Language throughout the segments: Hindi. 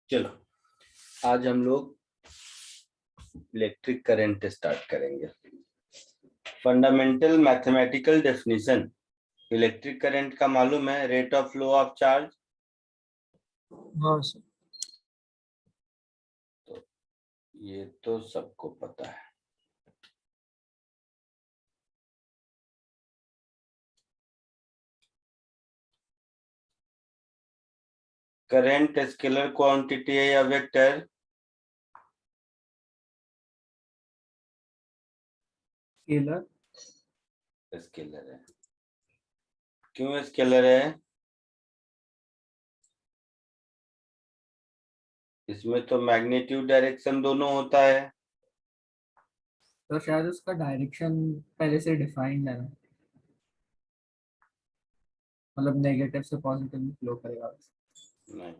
चलो आज हम लोग इलेक्ट्रिक करंट स्टार्ट करेंगे। Fundamental mathematical definition electric current का मालूम है? Rate of flow of charge. हाँ सर। तो ये तो सबको पता है। करंट स्केलर क्वांटिटी है या वेक्टर? स्केलर। स्केलर है। क्यों स्केलर है? इसमें तो मैग्नीट्यूड डायरेक्शन दोनों होता है। तो शायद उसका डायरेक्शन पहले से डिफाइंड है ना, मतलब नेगेटिव से पॉजिटिव में फ्लो करेगा। नहीं।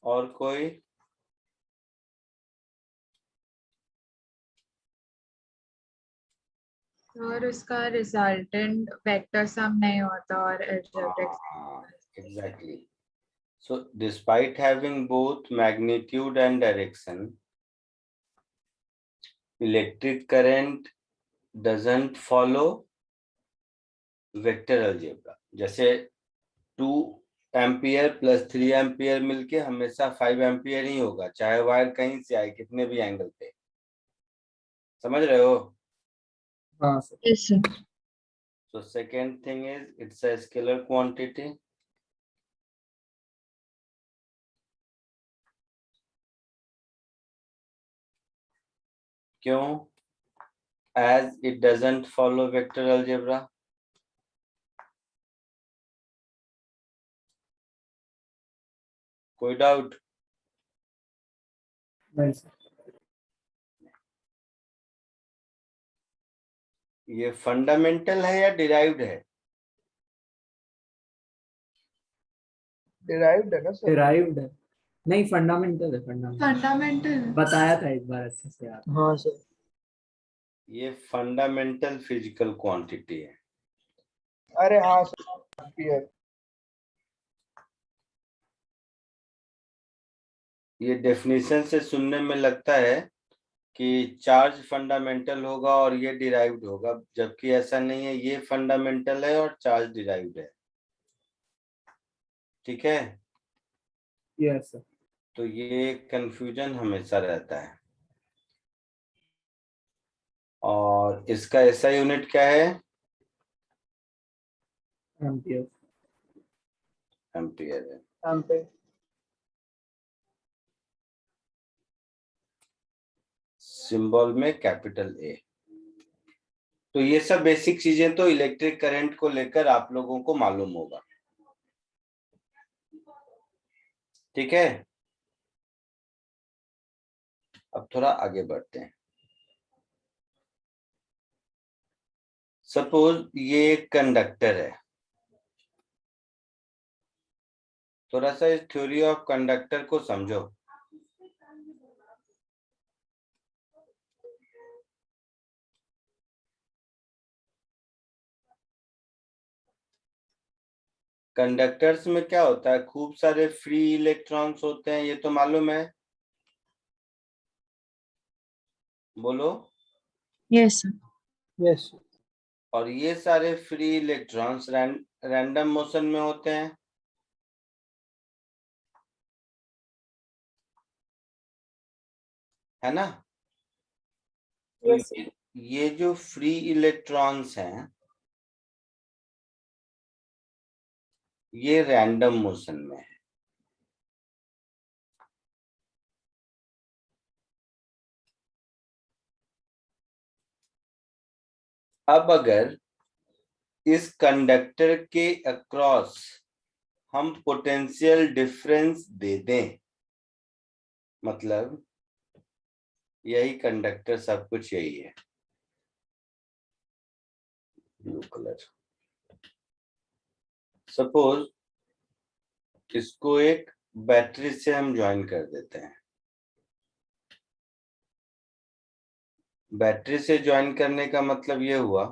और कोई? और उसका रिजल्टेंट वेक्टर सम नहीं होता और algebraic. Exactly. So despite having both magnitude and direction, electric current doesn't follow vector algebra। जैसे 2 एम्पियर प्लस 3 एम्पियर मिलके हमेशा 5 एम्पियर ही होगा, चाहे वायर कहीं से आए, कितने भी एंगल पे। समझ रहे हो? हाँ sir. Yes sir. So second thing is it's a scalar quantity। क्यों? as it doesn't follow vector algebra। कोई डाउट? नहीं सर। ये फंडामेंटल है या डिराइव्ड है? डिराइव्ड है ना सर? डिराइव्ड है, नहीं फंडामेंटल है। फंडामेंटल बताया था एक बार अच्छे से यार। हाँ सर। ये फंडामेंटल फिजिकल क्वांटिटी है। अरे हाँ सर, एम्पियर। ये डेफिनेशन से सुनने में लगता है कि चार्ज फंडामेंटल होगा और ये डिराइव्ड होगा, जबकि ऐसा नहीं है। ये फंडामेंटल है और चार्ज डिराइव्ड है। ठीक है? Yes sir. तो ये कंफ्यूजन हमेशा रहता है। और इसका ऐसा यूनिट क्या है? एम्पियर। एम्पियर है। एम्पियर। सिंबल में कैपिटल ए। तो ये सब बेसिक चीजें तो इलेक्ट्रिक करंट को लेकर आप लोगों को मालूम होगा। ठीक है? अब थोड़ा आगे बढ़ते हैं। सपोज ये एक कंडक्टर है। थोड़ा सा इस थ्योरी ऑफ कंडक्टर को समझो। कंडक्टर्स में क्या होता है? खूब सारे फ्री इलेक्ट्रॉन्स होते हैं, ये तो मालूम है। बोलो। Yes sir. यस। और ये सारे फ्री इलेक्ट्रॉन्स रैंडम मोशन में होते हैं, है ना? तो यस। ये जो फ्री इलेक्ट्रॉन्स हैं ये रैंडम मोशन में है। अब अगर इस कंडक्टर के अक्रॉस हम पोटेंशियल डिफरेंस दे दें, मतलब यही कंडक्टर, सब कुछ यही है। Blue colour. सपोज इसको एक बैटरी से हम ज्वाइन कर देते हैं। बैटरी से ज्वाइन करने का मतलब ये हुआ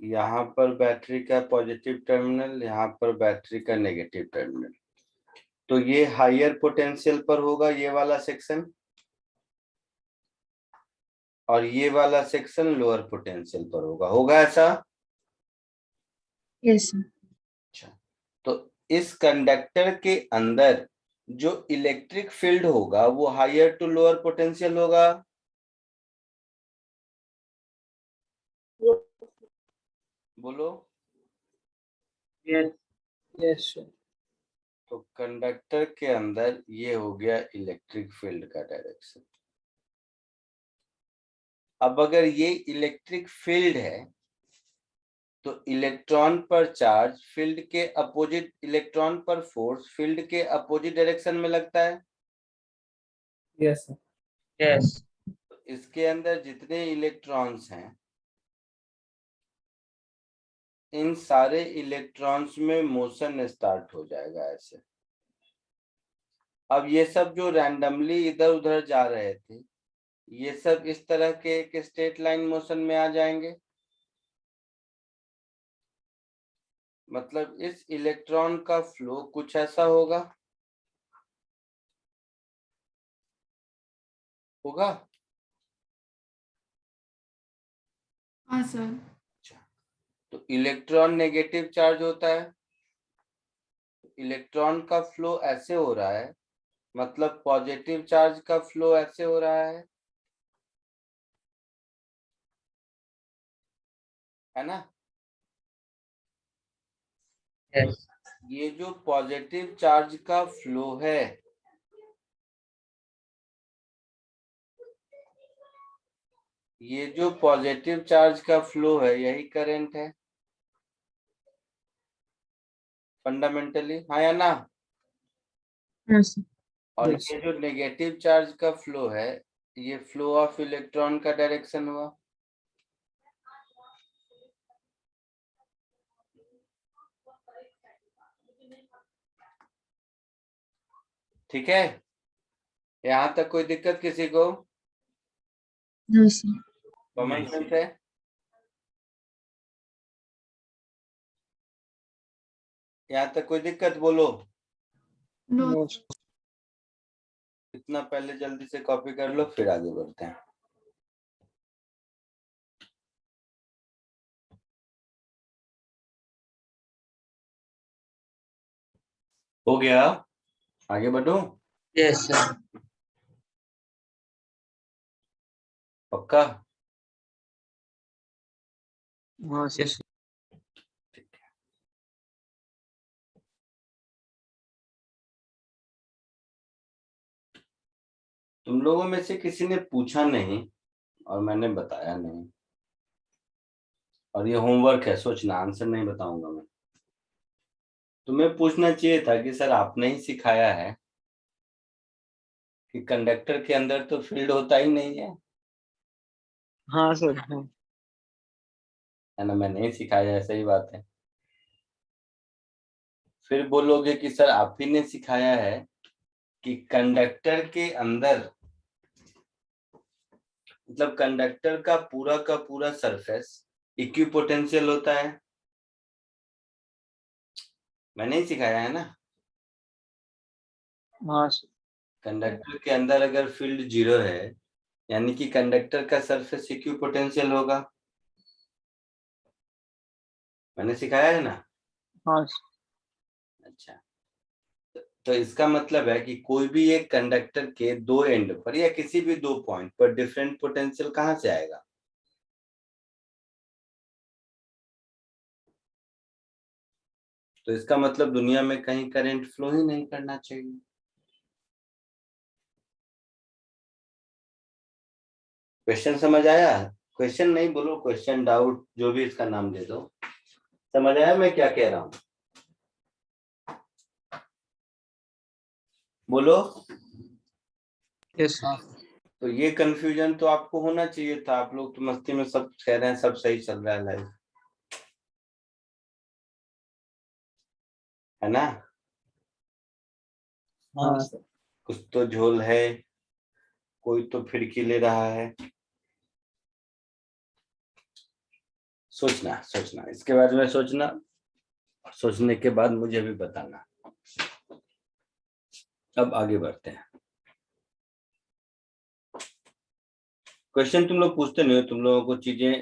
यहाँ पर बैटरी का पॉजिटिव टर्मिनल, यहाँ पर बैटरी का नेगेटिव टर्मिनल। तो ये हायर पोटेंशियल पर होगा ये वाला सेक्शन, और ये वाला सेक्शन लोअर पोटेंशियल पर होगा ऐसा। Yes sir. अच्छा, तो इस कंडक्टर के अंदर जो इलेक्ट्रिक फील्ड होगा वो हायर टू लोअर पोटेंशियल होगा। बोलो। Yes yes sir. तो कंडक्टर के अंदर ये हो गया इलेक्ट्रिक फील्ड का डायरेक्शन। अब अगर ये इलेक्ट्रिक फील्ड है तो इलेक्ट्रॉन पर चार्ज फील्ड के अपोजिट, इलेक्ट्रॉन पर फोर्स फील्ड के अपोजिट डायरेक्शन में लगता है। Yes sir. यस। तो इसके अंदर जितने इलेक्ट्रॉन्स हैं इन सारे इलेक्ट्रॉन्स में मोशन स्टार्ट हो जाएगा ऐसे। अब ये सब जो रैंडमली इधर उधर जा रहे थे ये सब इस तरह के एक स्ट्रेट लाइन मोशन में आ जाएंगे। मतलब इस इलेक्ट्रॉन का फ्लो कुछ ऐसा होगा, होगा। हाँ सर। तो इलेक्ट्रॉन नेगेटिव चार्ज होता है, इलेक्ट्रॉन का फ्लो ऐसे हो रहा है, मतलब पॉजिटिव चार्ज का फ्लो ऐसे हो रहा है ना। यस। ये जो पॉजिटिव चार्ज का फ्लो है ये जो पॉजिटिव चार्ज का फ्लो है यही करंट है फंडामेंटली, हाँ या ना। हाँ सर। और Yes. ये जो नेगेटिव चार्ज का फ्लो है ये फ्लो ऑफ इलेक्ट्रॉन का डायरेक्शन हुआ। ठीक है, यहाँ तक कोई दिक्कत किसी को? No sir. कॉमन सेंस है। यहाँ तक कोई दिक्कत बोलो। नो। नो इतना पहले जल्दी से कॉपी कर लो फिर आगे बढ़ते हैं। हो गया, आगे बढ़ो। Yes sir. पक्का? हाँ सर। तुम लोगों में से किसी ने पूछा नहीं और मैंने बताया नहीं, और ये होमवर्क है, सोचना आंसर नहीं बताऊंगा मैं। तुम्हें पूछना चाहिए था कि सर आपने ही सिखाया है कि कंडक्टर के अंदर तो फील्ड होता ही नहीं है। हाँ सर। हाँ। है ना, मैंने ही सिखाया है, सही बात है। फिर बोलोगे कि सर आप ही ने सिखाया है कि कंडक्टर के अंदर, मतलब कंडक्टर का पूरा सरफेस इक्विपोटेंशियल होता है। मैंने ही सिखाया है ना। हाँ सर। कंडक्टर के अंदर अगर फील्ड 0 है यानी कि कंडक्टर का सरफेस इक्विपोटेंशियल होगा। मैंने सिखाया है ना। हाँ सर। अच्छा, तो इसका मतलब है कि कोई भी एक कंडक्टर के दो एंड पर या किसी भी दो पॉइंट पर डिफरेंट पोटेंशियल कहाँ से आएगा? तो इसका मतलब दुनिया में कहीं करंट फ्लो ही नहीं करना चाहिए। क्वेश्चन समझ आया? क्वेश्चन नहीं बोलो, क्वेश्चन डाउट जो भी इसका नाम दे दो। समझ आया मैं क्या कह रहा हूँ? बोलो। Yes sir. तो ये कंफ्यूजन तो आपको होना चाहिए था। आप लोग तो मस्ती में सब कह रहे हैं सब सही चल रहा है लाइफ, है ना। हाँ सर। कुछ तो झोल है, कोई तो फिरकी ले रहा है। सोचना सोचना इसके बारे में सोचना, सोचने के बाद मुझे भी बताना। अब आगे बढ़ते हैं। क्वेश्चन तुम लोग पूछते नहीं हो, तुम लोगों को चीजें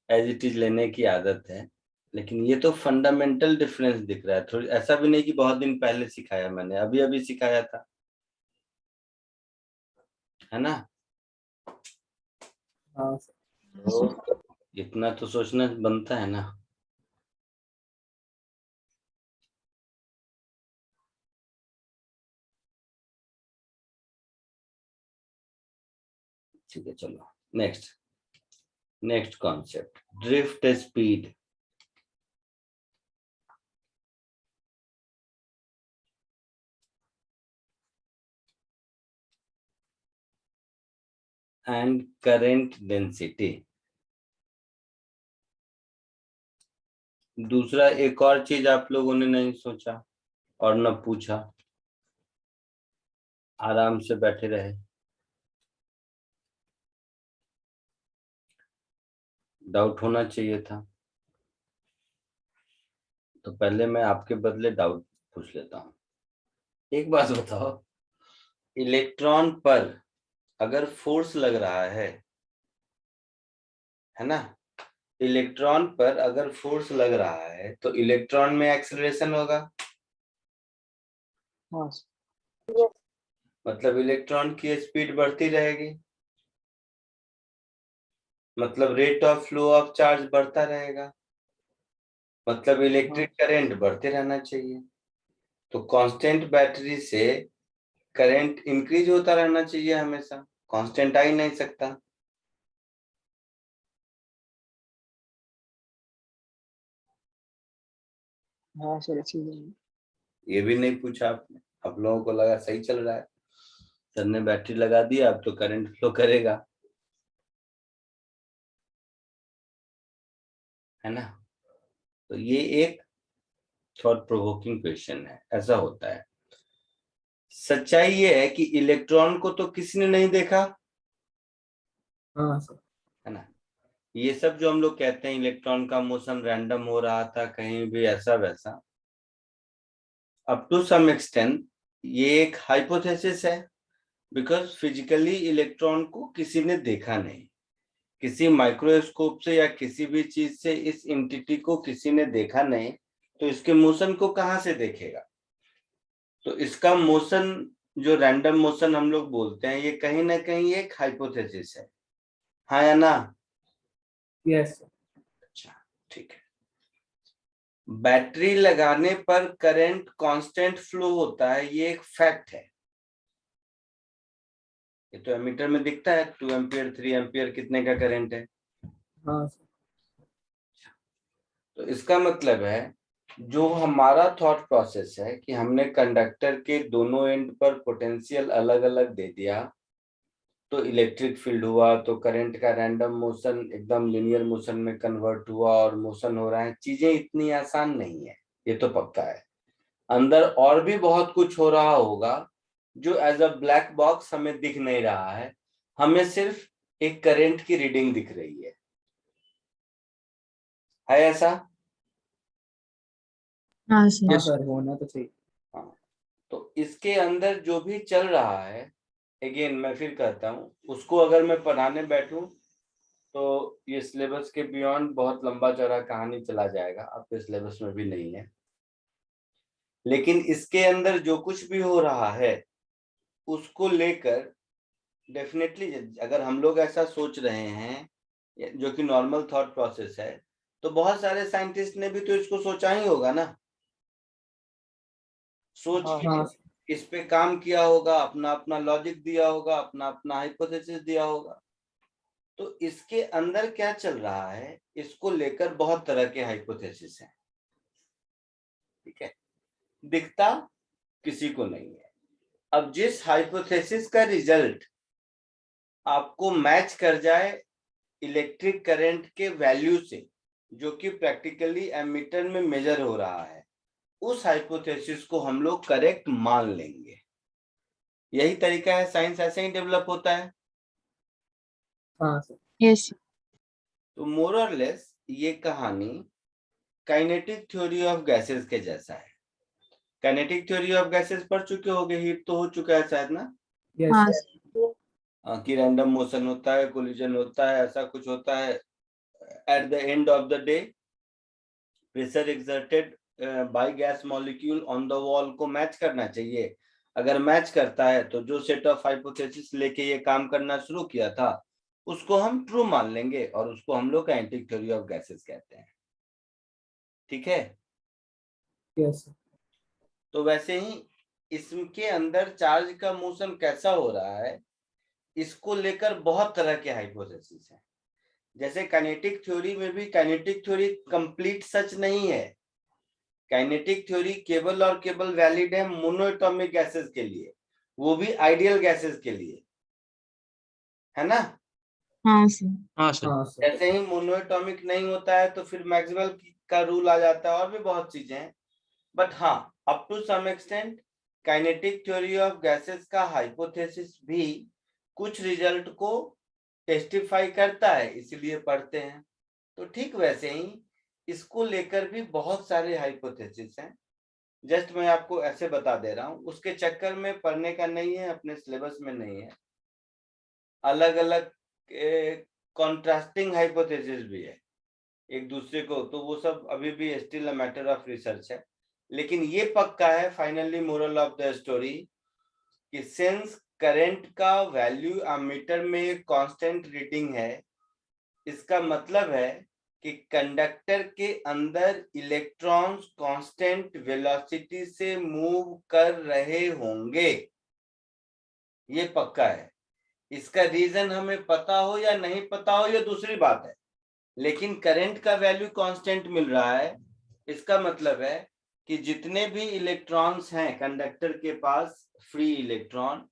एज इट इज लेने की आदत है, लेकिन ये तो फंडामेंटल डिफरेंस दिख रहा है। थोड़ी ऐसा भी नहीं कि बहुत दिन पहले सिखाया मैंने, अभी अभी सिखाया था, है ना? हाँ सर। तो इतना तो सोचना बनता है ना। ठीक है, चलो next concept, drift speed. And current density. दूसरा एक और चीज आप लोगों ने नहीं सोचा और न पूछा, आराम से बैठे रहे। डाउट होना चाहिए था, तो पहले मैं आपके बदले डाउट पूछ लेता हूँ। एक बात बताओ, इलेक्ट्रॉन पर अगर फोर्स लग रहा है ना, इलेक्ट्रॉन पर अगर फोर्स लग रहा है तो इलेक्ट्रॉन में एक्सेलरेशन होगा। हाँ मतलब इलेक्ट्रॉन की स्पीड बढ़ती रहेगी, मतलब rate of flow of charge बढ़ता रहेगा, मतलब इलेक्ट्रिक करंट बढ़ते रहना चाहिए। तो कांस्टेंट बैटरी से करंट इंक्रीज होता रहना चाहिए हमेशा, कांस्टेंट आ ही नहीं सकता। हाँ सर, अच्छी बात है। ये भी नहीं पूछा आपने, आप लोगों को लगा सही चल रहा है, सर ने बैटरी लगा दिया, अब तो करंट फ्लो करेगा, है ना? तो ये एक थॉट प्रोवोकिंग क्वेश्चन है, ऐसा होता है। सच्चाई ये है कि इलेक्ट्रॉन को तो किसी ने नहीं देखा, हाँ सर। है ना? ये सब जो हम लोग कहते हैं इलेक्ट्रॉन का मोशन रैंडम हो रहा था कहीं भी ऐसा वैसा, अप टू सम एक्सटेंट ये एक हाइपोथेसिस है, बिकॉज फिजिकली इलेक्ट्रॉन को किसी ने देखा नहीं, किसी माइक्रोस्कोप से या किसी भी चीज से इस एंटिटी को किसी ने देखा नहीं, तो इसके मोशन को कहाँ से देखेगा? तो इसका मोशन जो रैंडम मोशन हम लोग बोलते हैं, ये कहीं ना कहीं एक हाइपोथेसिस है, हाँ या ना? Yes sir. अच्छा, ठीक है। बैटरी लगाने पर करंट कांस्टेंट फ्लो होता है, ये एक फैक्ट है। ये तो एमीटर में दिखता है, 2 एम्पियर 3 एम्पियर कितने का करंट है। हाँ सर। तो इसका मतलब है जो हमारा थॉट प्रोसेस है कि हमने कंडक्टर के दोनों एंड पर पोटेंशियल अलग अलग दे दिया, तो इलेक्ट्रिक फील्ड हुआ, तो करंट का रैंडम मोशन एकदम लिनियर मोशन में कन्वर्ट हुआ और मोशन हो रहा है। चीजें इतनी आसान नहीं है, ये तो पक्का है। अंदर और भी बहुत कुछ हो रहा होगा जो एज अ ब्लैक बॉक्स हमें दिख नहीं रहा है, हमें सिर्फ एक करंट की रीडिंग दिख रही है ऐसा? हाँ हाँ सर। सर, होना तो चाहिए। हाँ, तो इसके अंदर जो भी चल रहा है, अगेन मैं फिर कहता हूँ, उसको अगर मैं पढ़ाने बैठूं तो ये सिलेबस के बियॉन्ड बहुत लंबा चौड़ा कहानी चला जाएगा, आपके सिलेबस में भी नहीं है। लेकिन इसके अंदर जो कुछ भी हो रहा है उसको लेकर डेफिनेटली, अगर हम लोग ऐसा सोच रहे हैं जो कि नॉर्मल थॉट प्रोसेस है, तो बहुत सारे साइंटिस्ट ने भी तो इसको सोचा ही होगा ना, सोच हाँ के हाँ इस पे काम किया होगा, अपना अपना लॉजिक दिया होगा, अपना अपना हाइपोथेसिस दिया होगा। तो इसके अंदर क्या चल रहा है इसको लेकर बहुत तरह के हाइपोथेसिस हैं, ठीक है? दिखता किसी को नहीं है। अब जिस हाइपोथेसिस का रिजल्ट आपको मैच कर जाए इलेक्ट्रिक करंट के वैल्यू से, जो कि प्रैक्टिकली एमीटर में मेजर हो रहा है, उस हाइपोथेसिस को हम लोग करेक्ट मान लेंगे। यही तरीका है, साइंस ऐसे ही डेवलप होता है। हाँ सर। यस। तो मोर और लेस ये कहानी काइनेटिक थ्योरी ऑफ गैसेस के जैसा है। काइनेटिक थ्योरी ऑफ गैसेस पढ़ चुके होगे, हीट तो हो चुका है शायद ना, हाँ यस कि रैंडम मोशन होता है, कोलिजन होता है, ऐसा कुछ होता है। At the end of the day pressure exerted by gas molecule on the wall को मैच करना चाहिए। अगर मैच करता है तो जो सेट ऑफ हाइपोथेसिस लेके ये काम करना शुरू किया था उसको हम ट्रू मान लेंगे और उसको हम लोग काइनेटिक थ्योरी ऑफ गैसेस कहते हैं। ठीक है। यस तो वैसे ही इसके अंदर चार्ज का मोशन कैसा हो रहा है इसको लेकर बहुत तरह के हाइपोथेसिस हैं। जैसे काइनेटिक थ्योरी में भी काइनेटिक थ्योरी कंप्लीट सच नहीं है। काइनेटिक थ्योरी केवल और केवल वैलिड है मोनोएटॉमिक गैसेस के लिए, वो भी आइडियल गैसेस के लिए, है ना। हाँ सर। हाँ सर जैसे ही मोनोएटॉमिक नहीं होता है तो फिर मैक्सवेल का रूल आ जाता है और भी बहुत चीजें हैं। बट हाँ, up to some extent kinetic theory of gases का हाइपोथेसिस भी कुछ रिजल्ट को टेस्टिफाई करता है, इसलिए पढ़ते हैं। तो ठीक वैसे ही इसको लेकर भी बहुत सारे हाइपोथेसिस हैं। जस्ट मैं आपको ऐसे बता दे रहा हूँ, उसके चक्कर में पढ़ने का नहीं है, अपने सिलेबस में नहीं है। अलग अलग कॉन्ट्रास्टिंग हाइपोथेसिस भी है एक दूसरे को, तो वो सब अभी भी still a matter of research है। लेकिन ये पक्का है finally moral of the story कि सिंस करंट का वैल्यू एमीटर में एक कांस्टेंट रीडिंग है, इसका मतलब है कि कंडक्टर के अंदर इलेक्ट्रॉन्स कांस्टेंट वेलोसिटी से मूव कर रहे होंगे, ये पक्का है। इसका रीजन हमें पता हो या नहीं पता हो ये दूसरी बात है, लेकिन करंट का वैल्यू कांस्टेंट मिल रहा है। इसका मतलब है कि जितने भी इलेक्ट्रॉन्स हैं कंडक्टर के पास, फ्री इलेक्ट्रॉन,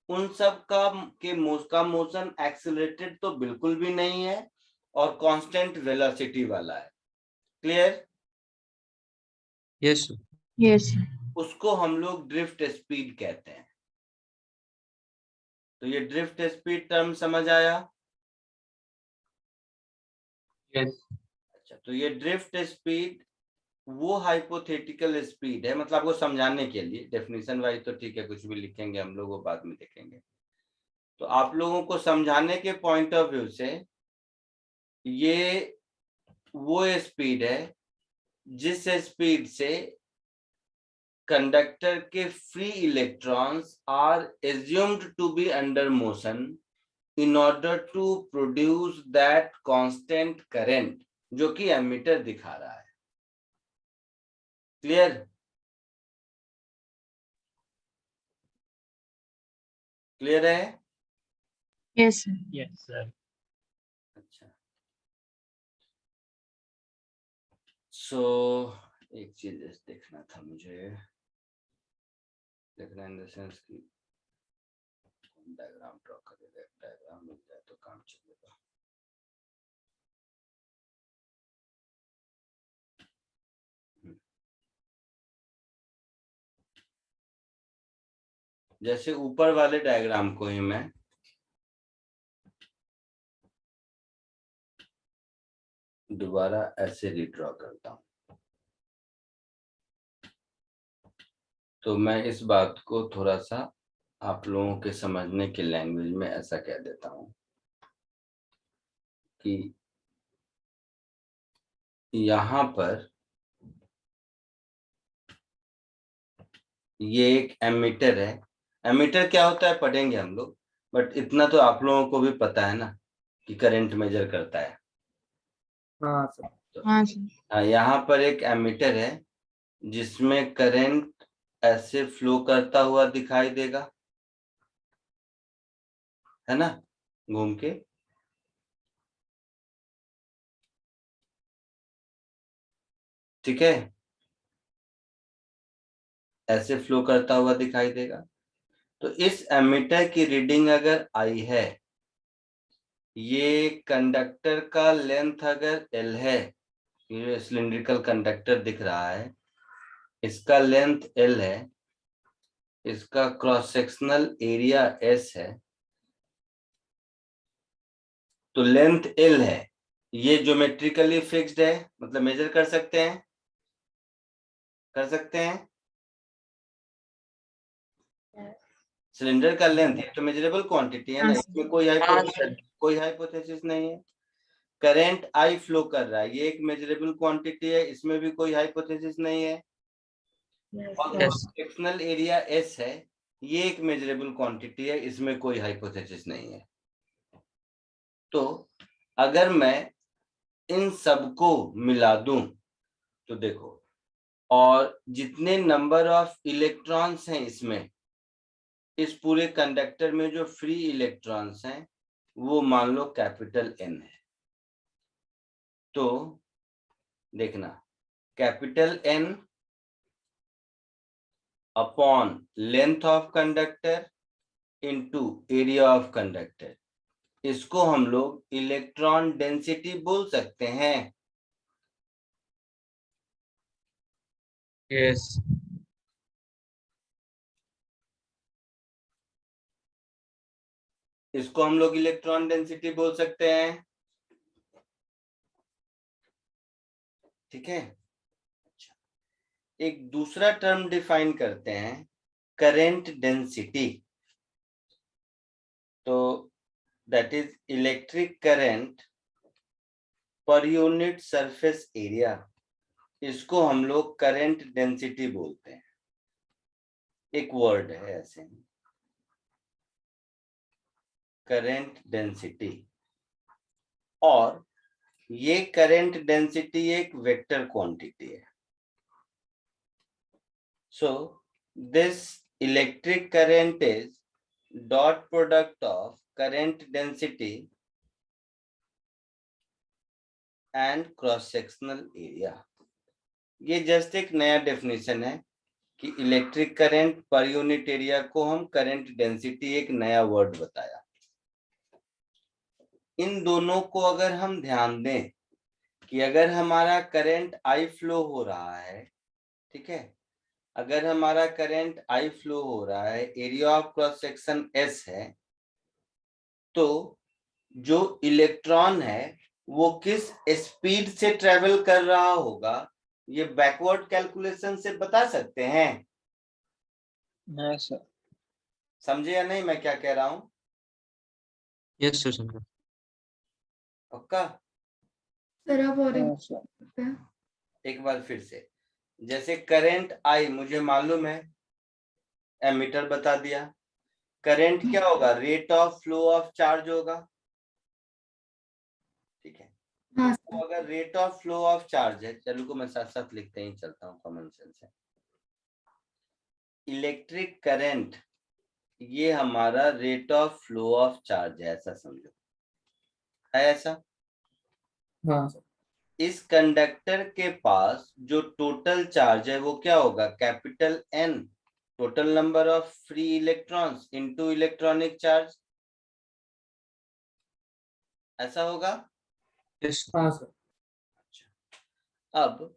उन सब का मोशन एक्सेलरेटेड तो बिल्कुल भी नहीं है और कांस्टेंट वेलोसिटी वाला है। क्लियर? यस यस उसको हम लोग ड्रिफ्ट स्पीड कहते हैं। तो ये ड्रिफ्ट स्पीड टर्म समझ आया? यस अच्छा, तो ये ड्रिफ्ट स्पीड वो हाइपोथेटिकल स्पीड है, मतलब आपको समझाने के लिए, डेफिनेशन वाइज तो ठीक है, कुछ भी लिखेंगे हम लोग वो बाद में देखेंगे। तो आप लोगों को समझाने के पॉइंट ऑफ व्यू से ये वो स्पीड है जिस स्पीड से कंडक्टर के free electrons are assumed to be under motion in order to produce that constant current जो कि एमीटर दिखा रहा है। क्लियर? क्लियर है? यस यस सर अच्छा, सो एक चीज देखना था मुझे, देखना इन द सेंस की डायग्राम ड्रॉ करेगा, डायग्राम मिल जाए तो काम चलेगा। जैसे ऊपर वाले डायग्राम को ही मैं दोबारा ऐसे रिड्रॉ करता हूं, तो मैं इस बात को थोड़ा सा आप लोगों के समझने के लैंग्वेज में ऐसा कह देता हूं कि यहां पर ये एक एमीटर है। एमीटर क्या होता है पढ़ेंगे हम लोग, बट इतना तो आप लोगों को भी पता है ना कि करंट मेजर करता है। हाँ सर तो हाँ सर। यहाँ पर एक एमीटर है जिसमें करंट ऐसे फ्लो करता हुआ दिखाई देगा, है ना, घूम के। ठीक है, ऐसे फ्लो करता हुआ दिखाई देगा। तो इस एमीटर की रीडिंग अगर आई है, ये कंडक्टर का लेंथ अगर L है, ये सिलिंड्रिकल कंडक्टर दिख रहा है, इसका लेंथ L है, इसका क्रॉस सेक्शनल एरिया S है, तो लेंथ L है, ये ज्योमेट्रिकली फिक्स्ड है, मतलब मेजर कर सकते हैं, कर सकते हैं। सिलेंडर का लेंथ ये तो मेजरेबल क्वांटिटी है ना, इसमें कोई हाइपोथेसिस नहीं है। करंट आई फ्लो कर रहा है, ये एक मेजरेबल क्वांटिटी है, इसमें भी कोई हाइपोथेसिस नहीं है। और सेक्शनल एरिया एस है, ये एक मेजरेबल क्वांटिटी है, इसमें कोई हाइपोथेसिस नहीं है। तो अगर मैं इन सबको मिला दूं तो देखो, और जितने नंबर ऑफ इलेक्ट्रॉन्स हैं इसमें, इस पूरे कंडक्टर में जो फ्री इलेक्ट्रॉन्स हैं वो मान लो कैपिटल एन है। तो देखना, capital N upon length of conductor into area of conductor, इसको हम लोग इलेक्ट्रॉन डेंसिटी बोल सकते हैं। यस। इसको हम लोग इलेक्ट्रॉन डेंसिटी बोल सकते हैं, ठीक है। एक दूसरा टर्म डिफाइन करते हैं, करंट डेंसिटी। तो that is electric current per unit surface area, इसको हम लोग करंट डेंसिटी बोलते हैं। एक वर्ड है ऐसे, करंट डेंसिटी। और ये करंट डेंसिटी एक वेक्टर क्वांटिटी है। So this electric current is dot product of current density and cross sectional area. ये जस्ट एक नया डेफिनेशन है कि electric current per unit area को हम करंट डेंसिटी, एक नया वर्ड बताया। इन दोनों को अगर हम ध्यान दें कि अगर हमारा करंट आई फ्लो हो रहा है, ठीक है, अगर हमारा करंट आई फ्लो हो रहा है, area of cross section S है, तो जो इलेक्ट्रॉन है वो किस स्पीड से ट्रेवल कर रहा होगा, ये बैकवर्ड कैलकुलेशन से बता सकते हैं। हाँ सर। समझे या नहीं मैं क्या कह रहा हूं? यस सर, समझा। पक्का? सर आप और हाँ सर। एक बार फिर से, जैसे करंट आई मुझे मालूम है, एमीटर बता दिया। करंट क्या होगा? Rate of flow of charge होगा, ठीक है। हाँ तो अगर rate of flow of charge है, चलो को मैं साथ साथ लिखते ही चलता हूँ, कॉमन सेंस है। इलेक्ट्रिक करंट ये हमारा rate of flow of charge है, ऐसा समझो, है ऐसा। हाँ सर। इस कंडक्टर के पास जो टोटल चार्ज है वो क्या होगा? Capital N, total number of free electrons into electronic charge, ऐसा होगा। यस। हाँ सर। अब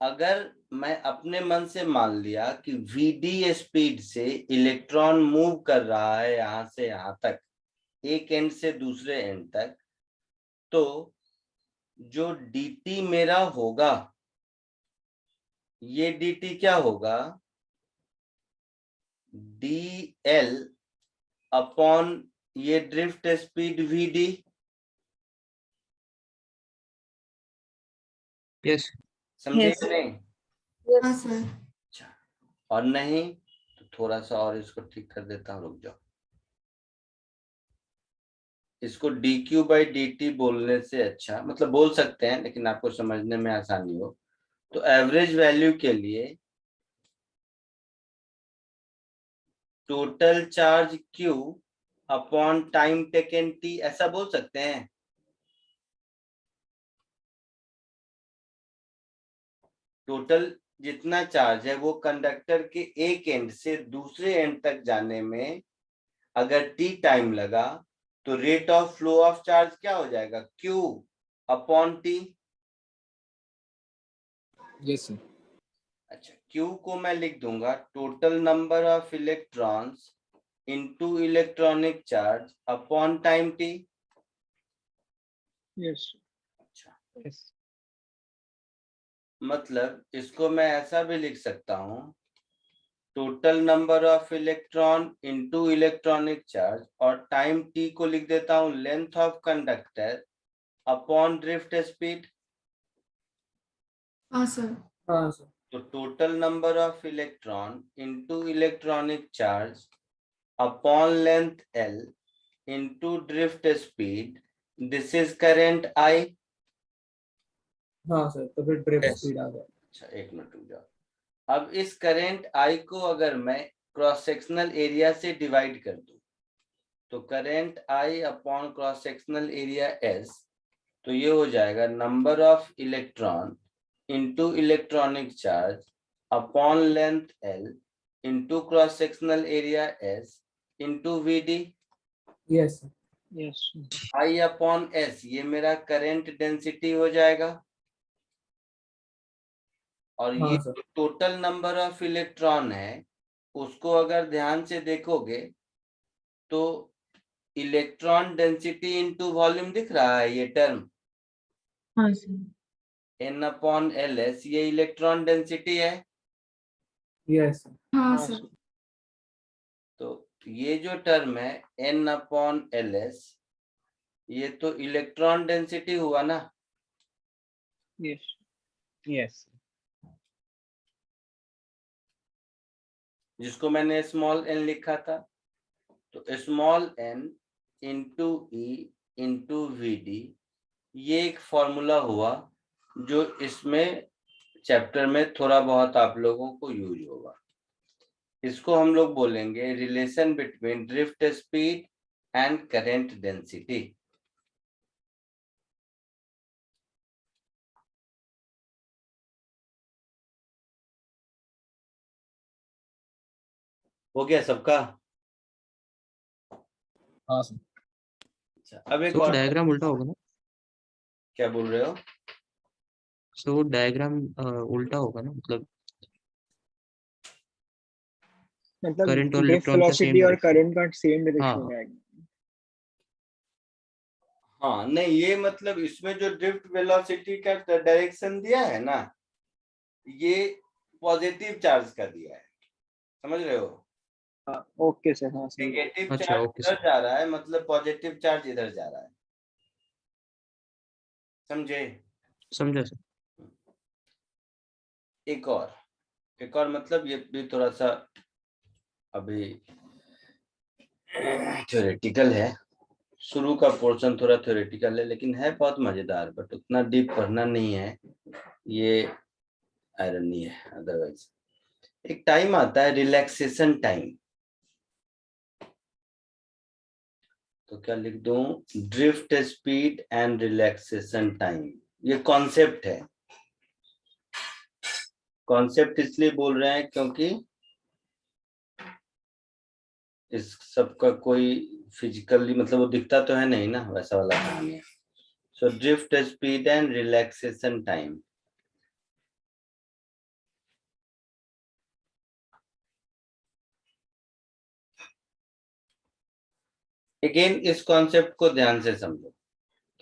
अगर मैं अपने मन से मान लिया कि वीडी स्पीड से इलेक्ट्रॉन मूव कर रहा है यहां से यहां तक, एक एंड से दूसरे एंड तक, तो जो dt मेरा होगा, ये dt क्या होगा? dl अपॉन ये ड्रिफ्ट स्पीड vd। यस। समझे Yes. कि नहीं? हाँ सर। अच्छा, और नहीं तो थोड़ा सा और इसको ठीक कर देता हूँ, रुक जाओ। इसको dq बाई dt बोलने से अच्छा, मतलब बोल सकते हैं लेकिन आपको समझने में आसानी हो, तो एवरेज वैल्यू के लिए total charge q upon time taken t, ऐसा बोल सकते हैं। टोटल जितना चार्ज है वो कंडक्टर के एक एंड से दूसरे एंड तक जाने में अगर t टाइम लगा तो rate of flow of charge क्या हो जाएगा? q upon t। Yes sir. अच्छा, q को मैं लिख दूंगा total number of electrons into electronic charge upon time t। Yes. Yes. मतलब इसको मैं ऐसा भी लिख सकता हूं, total number of electron into electronic charge, और टाइम t को लिख देता हूं length of conductor upon drift speed. हाँ सर। हाँ सर। तो total number of electron into electronic charge upon length l into drift speed, this is current I। हाँ सर, तो फिर ड्रिफ्ट Yes. स्पीड आ गया। अच्छा, एक मिनट रुक जाओ। अब इस करंट I को अगर मैं क्रॉस सेक्शनल एरिया से डिवाइड कर दूं, तो current I upon cross sectional area S, तो ये हो जाएगा number of electron into electronic charge upon length L into cross sectional area S into VD। Yes sir. Yes. I upon S ये मेरा करंट डेंसिटी हो जाएगा, और ये हाँ sir. Total number of electron है, उसको अगर ध्यान से देखोगे तो इलेक्ट्रॉन डेंसिटी इनटू वॉल्यूम दिख रहा है ये टर्म, हाँ सर। N अपॉन LS, ये इलेक्ट्रॉन डेंसिटी है। Yes sir. हाँ हाँ, सर। sir. तो ये जो टर्म है N अपॉन LS, ये तो इलेक्ट्रॉन डेंसिटी हुआ ना। Yes. Yes. जिसको मैंने स्मॉल n लिखा था, तो small n into E into VD, ये एक फॉर्मूला हुआ जो इसमें चैप्टर में थोड़ा बहुत आप लोगों को यूज होगा। इसको हम लोग बोलेंगे relation between drift speed and current density. हो गया सबका? हाँ सर। अच्छा, अब एक सो और, डायग्राम उल्टा होगा ना? क्या बोल रहे हो? सो डायग्राम उल्टा होगा ना, मतलब मतलब करंट और ड्रिफ्ट इलेक्ट्रॉन का वेलोसिटी सेम। और करंट का सेम डायरेक्शन हाँ। में आएगा। हाँ नहीं, ये मतलब इसमें जो ड्रिफ्ट वेलोसिटी का डायरेक्शन दिया है ना, ये पॉजिटिव चार्ज का दिया है, समझ रहे हो? हाँ, ओके सर। हाँ सर। नेगेटिव अच्छा, चार्ज ओके इधर सर। जा रहा है, मतलब पॉजिटिव चार्ज इधर जा रहा है, समझे? समझा सर। एक और मतलब ये भी थोड़ा सा अभी थ्योरेटिकल है, शुरू का पोर्शन थोड़ा थ्योरेटिकल है, लेकिन है बहुत मजेदार, बट उतना डीप पढ़ना नहीं है, ये आयरन नहीं है। अदरवाइज एक टाइम आता है रिलैक्सेशन टाइम, तो क्या लिख दूं? Drift speed and relaxation time, ये कॉन्सेप्ट है। कॉन्सेप्ट इसलिए बोल रहे हैं क्योंकि इस सब का कोई फिजिकली मतलब वो दिखता तो है नहीं ना, वैसा वाला कहानी है। So drift speed and relaxation time, again इस कॉन्सेप्ट को ध्यान से समझो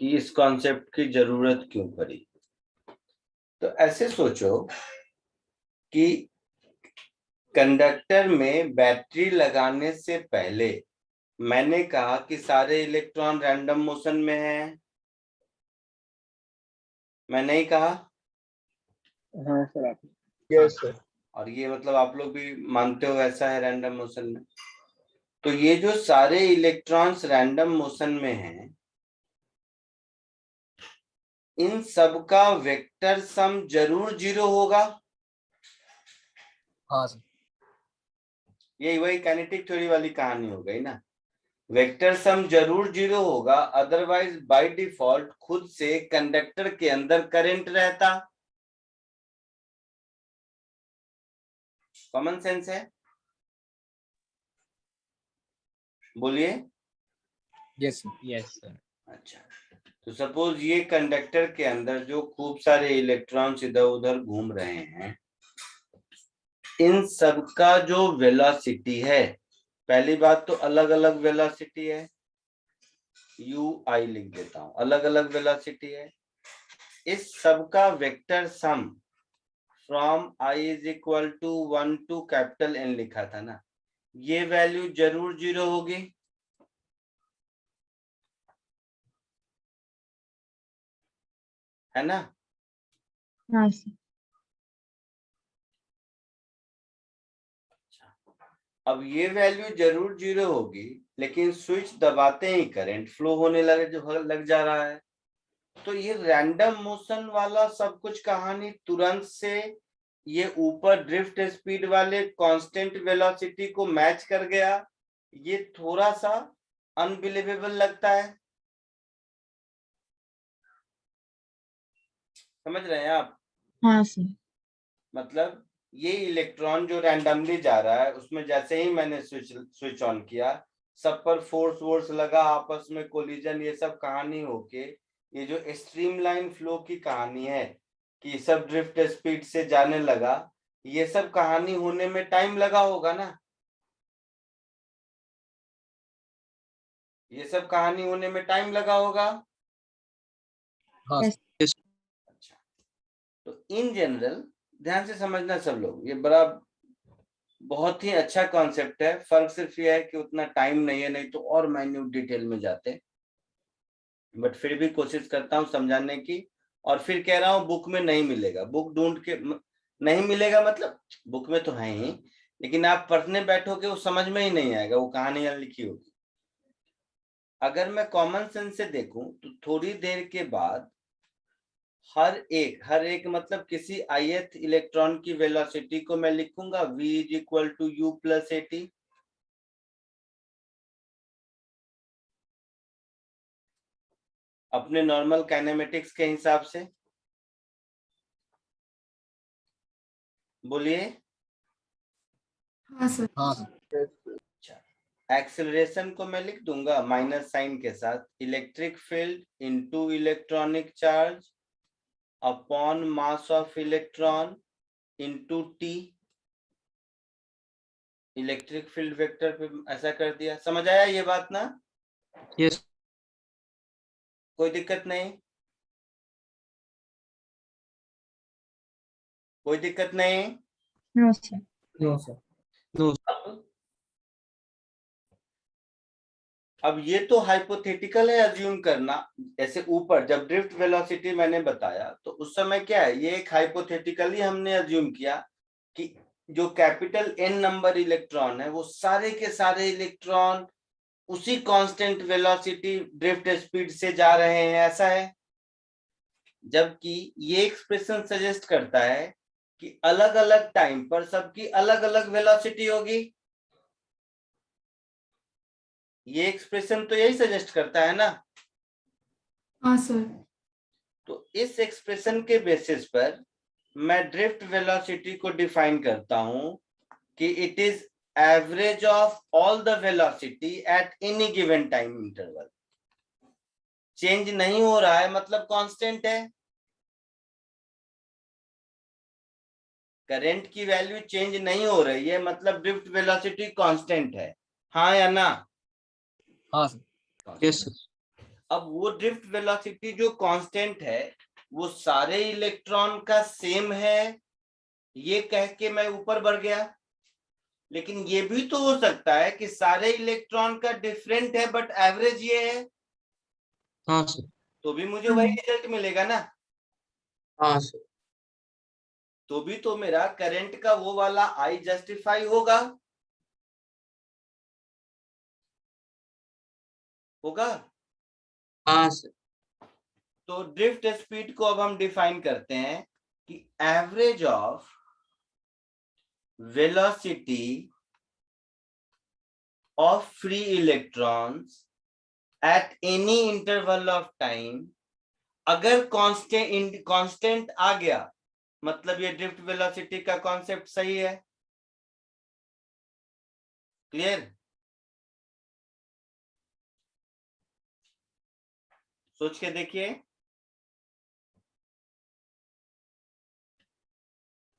कि इस कॉन्सेप्ट की जरूरत क्यों पड़ी। तो ऐसे सोचो कि कंडक्टर में बैटरी लगाने से पहले मैंने कहा कि सारे इलेक्ट्रॉन रैंडम मोशन में हैं, मैं नहीं कहा? हाँ सर। आप यस सर। और ये मतलब आप लोग भी मानते हो ऐसा है रैंडम मोशन में। तो ये जो सारे इलेक्ट्रॉन्स रैंडम मोशन में हैं, इन सब का वेक्टर सम जरूर 0 होगा। हाँ सर। ये वही काइनेटिक थ्योरी वाली कहानी हो गई ना, वेक्टर सम जरूर 0 होगा, अदरवाइज बाय डिफॉल्ट खुद से कंडक्टर के अंदर करंट रहता। कॉमन सेंस है, बोलिए। Yes yes sir. अच्छा, तो सपोज ये कंडक्टर के अंदर जो खूब सारे इलेक्ट्रॉन्स इधर उधर घूम रहे हैं, इन सब का जो वेलोसिटी है, पहली बात तो अलग अलग वेलोसिटी है, u i लिख देता हूं, अलग अलग वेलोसिटी है। इस सब का vector sum from i is equal to 1 to capital N लिखा था ना, ये वैल्यू जरूर 0 होगी, है ना? हाँ सर। अब ये वैल्यू जरूर 0 होगी, लेकिन स्विच दबाते ही करंट फ्लो होने लग जा रहा है। तो ये रैंडम मोशन वाला सब कुछ कहानी तुरंत से ये ऊपर ड्रिफ्ट स्पीड वाले कांस्टेंट वेलोसिटी को मैच कर गया, ये थोड़ा सा अनबिलीवेबल लगता है। समझ रहे हैं आप? हाँ सर। मतलब ये इलेक्ट्रॉन जो रैंडमली जा रहा है, उसमें जैसे ही मैंने स्विच ऑन किया, सब पर फोर्स लगा, आपस में कोलिजन, ये सब कहानी होके ये जो स्ट्रीमलाइन फ्लो की कहानी है कि सब ड्रिफ्ट स्पीड से जाने लगा, ये सब कहानी होने में टाइम लगा होगा ना? ये सब कहानी होने में टाइम लगा होगा। हाँ Yes. अच्छा, तो इन जनरल ध्यान से समझना सब लोग, ये बड़ा बहुत ही अच्छा कॉन्सेप्ट है। फर्क सिर्फ ये है कि उतना टाइम नहीं है, नहीं तो और माइन्यूट डिटेल में जाते, बट फिर भी कोशिश करता हूँ समझाने की। और फिर कह रहा हूँ बुक में नहीं मिलेगा, बुक ढूंढ के नहीं मिलेगा, मतलब बुक में तो है ही, लेकिन आप पढ़ने बैठोगे वो समझ में ही नहीं आएगा, वो कहानी यहाँ लिखी होगी। अगर मैं कॉमन सेंस से देखूं तो थोड़ी देर के बाद हर एक मतलब किसी ith इलेक्ट्रॉन की वेलोसिटी को मैं लिखूंगा v is equal to u plus AT। अपने नॉर्मल काइनेमेटिक्स के हिसाब से बोलिए। हाँ सर। हाँ एक्सेलरेशन को मैं लिख दूंगा माइनस साइन के साथ, electric field into electronic charge upon mass of electron into T. Electric field vector पे ऐसा कर दिया। समझ आया ये बात ना? यस कोई दिक्कत नहीं? कोई दिक्कत नहीं? No sir. No sir. No अब ये तो हाइपोथेटिकल है अज्यूम करना। ऐसे ऊपर जब ड्रिफ्ट वेलोसिटी मैंने बताया तो उस समय क्या है, ये एक हाइपोथेटिकली हमने अज्यूम किया कि जो कैपिटल N नंबर इलेक्ट्रॉन है वो सारे के सारे इलेक्ट्रॉन उसी कांस्टेंट वेलोसिटी ड्रिफ्ट स्पीड से जा रहे हैं, ऐसा है। जबकि ये एक्सप्रेशन सजेस्ट करता है कि अलग अलग टाइम पर सबकी अलग अलग वेलोसिटी होगी। ये एक्सप्रेशन तो यही सजेस्ट करता है ना? हाँ सर। तो इस एक्सप्रेशन के बेसिस पर मैं ड्रिफ्ट वेलोसिटी को डिफाइन करता हूं कि it is average of all the velocity at any given time interval. Change नहीं हो रहा है मतलब कांस्टेंट है। करंट की वैल्यू चेंज नहीं हो रही है मतलब ड्रिफ्ट वेलोसिटी कांस्टेंट है, हाँ या ना? हाँ यस अब वो ड्रिफ्ट वेलोसिटी जो कांस्टेंट है वो सारे इलेक्ट्रॉन का सेम है, ये कह के मैं ऊपर बढ़ गया। लेकिन ये भी तो हो सकता है कि सारे इलेक्ट्रॉन का डिफरेंट है बट एवरेज ये है, हाँ सर तो भी मुझे वही रिजल्ट मिलेगा ना? हाँ सर तो भी तो मेरा करंट का वो वाला आई जस्टिफाई होगा होगा। हाँ सर तो ड्रिफ्ट स्पीड को अब हम डिफाइन करते हैं कि average of velocity of free electrons at any interval of time. अगर कांस्टेंट आ गया मतलब ये ड्रिफ्ट वेलोसिटी का कॉन्सेप्ट सही है। क्लियर? सोच के देखिए।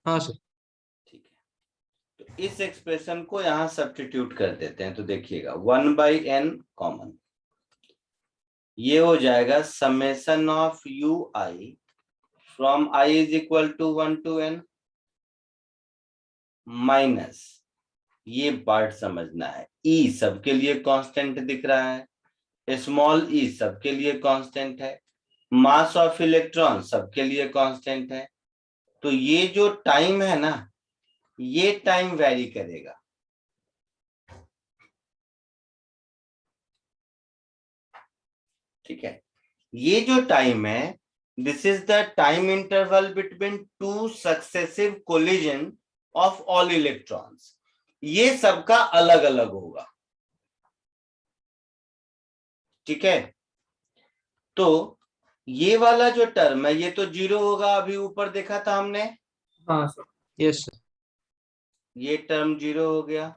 हाँ सर ठीक है, तो इस एक्सप्रेशन को यहां सब्स्टिट्यूट कर देते हैं, तो देखिएगा 1/n कॉमन, ये हो जाएगा summation of ui from I is equal to 1 to n minus, ये पार्ट समझना है, E सबके लिए कांस्टेंट दिख रहा है, स्मॉल e सबके लिए कांस्टेंट है, मास ऑफ इलेक्ट्रॉन सबके लिए कांस्टेंट है। तो ये जो टाइम है ना, ये टाइम वेरी करेगा। ठीक है, ये जो टाइम है, this is the time interval between two successive collision of all electrons. ये सबका अलग अलग होगा। ठीक है, तो ये वाला जो टर्म है ये तो 0 होगा, अभी ऊपर देखा था हमने। हाँ सर। Yes, sir. ये टर्म 0 हो गया,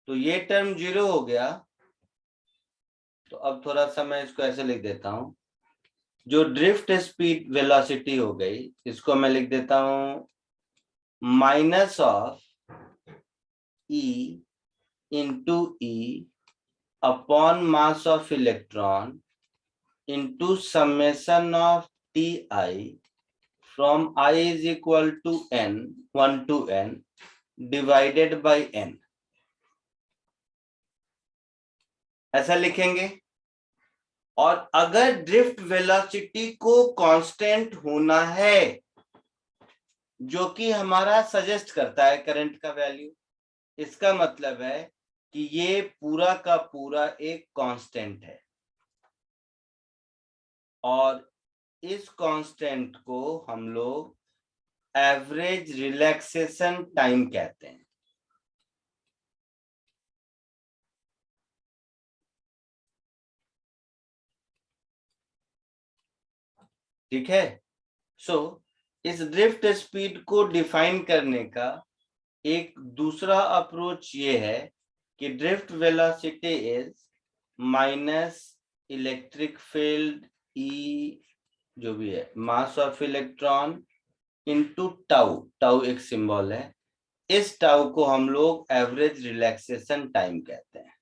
तो ये टर्म 0 हो गया। तो अब थोड़ा सा मैं इसको ऐसे लिख देता हूं, जो ड्रिफ्ट स्पीड वेलोसिटी हो गई, इसको मैं लिख देता हूं minus of E into E upon mass of electron into summation of Ti from I is equal to n 1 to n divided by n, ऐसा लिखेंगे। और अगर ड्रिफ्ट वेलोसिटी को कांस्टेंट होना है, जो कि हमारा सजेस्ट करता है करंट का वैल्यू, इसका मतलब है कि ये पूरा का पूरा एक कांस्टेंट है, और इस कांस्टेंट को हम लोग एवरेज रिलैक्सेशन टाइम कहते हैं। ठीक है, सो इस ड्रिफ्ट स्पीड को डिफाइन करने का एक दूसरा अप्रोच ये है कि drift velocity is minus electric field E जो भी है, मास of electron into tau, tau एक सिंबल है, इस टाउ को हम लोग एवरेज रिलैक्सेशन टाइम कहते हैं।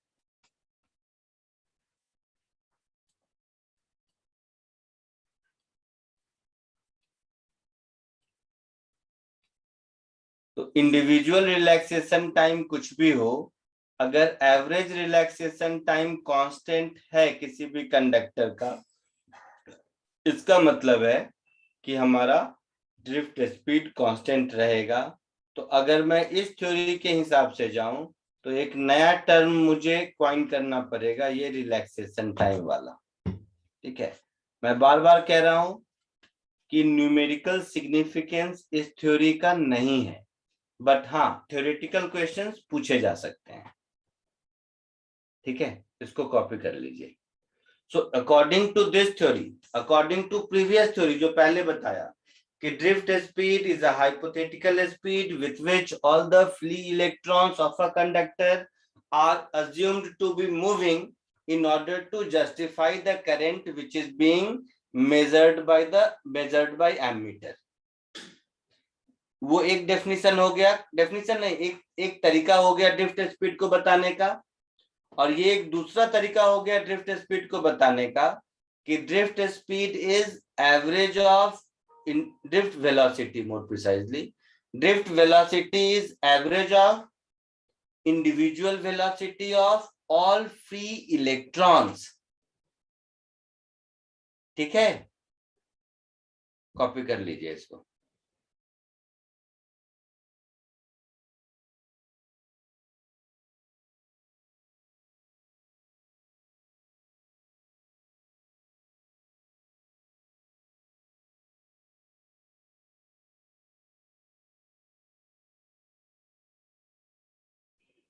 तो इंडिविजुअल रिलैक्सेशन टाइम कुछ भी हो, अगर एवरेज रिलैक्सेशन टाइम कांस्टेंट है किसी भी कंडक्टर का, इसका मतलब है कि हमारा ड्रिफ्ट स्पीड कांस्टेंट रहेगा। तो अगर मैं इस थ्योरी के हिसाब से जाऊं, तो एक नया टर्म मुझे क्वाइन करना पड़ेगा, ये रिलैक्सेशन टाइम वाला। ठीक है, मैं बार बार कह रहा हूं कि न्यूमेरिकल सिग्निफिकेंस इस थ्योरी का नहीं है, बट हाँ थ्योरेटिकल क्वेश्चंस पूछे जा सकते हैं। ठीक है, इसको कॉपी कर लीजिए। So according to this theory, according to previous theory जो पहले बताया कि drift speed is a hypothetical speed with which all the free electrons of a conductor are assumed to be moving in order to justify the current which is being measured by ammeter। वो एक डेफिनेशन हो गया, डेफिनेशन नहीं, एक तरीका हो गया ड्रिफ्ट स्पीड को बताने का। और ये एक दूसरा तरीका हो गया ड्रिफ्ट स्पीड को बताने का कि drift speed is average of drift velocity, more precisely drift velocity is average of individual velocity of all free electrons. ठीक है, कॉपी कर लीजिए इसको।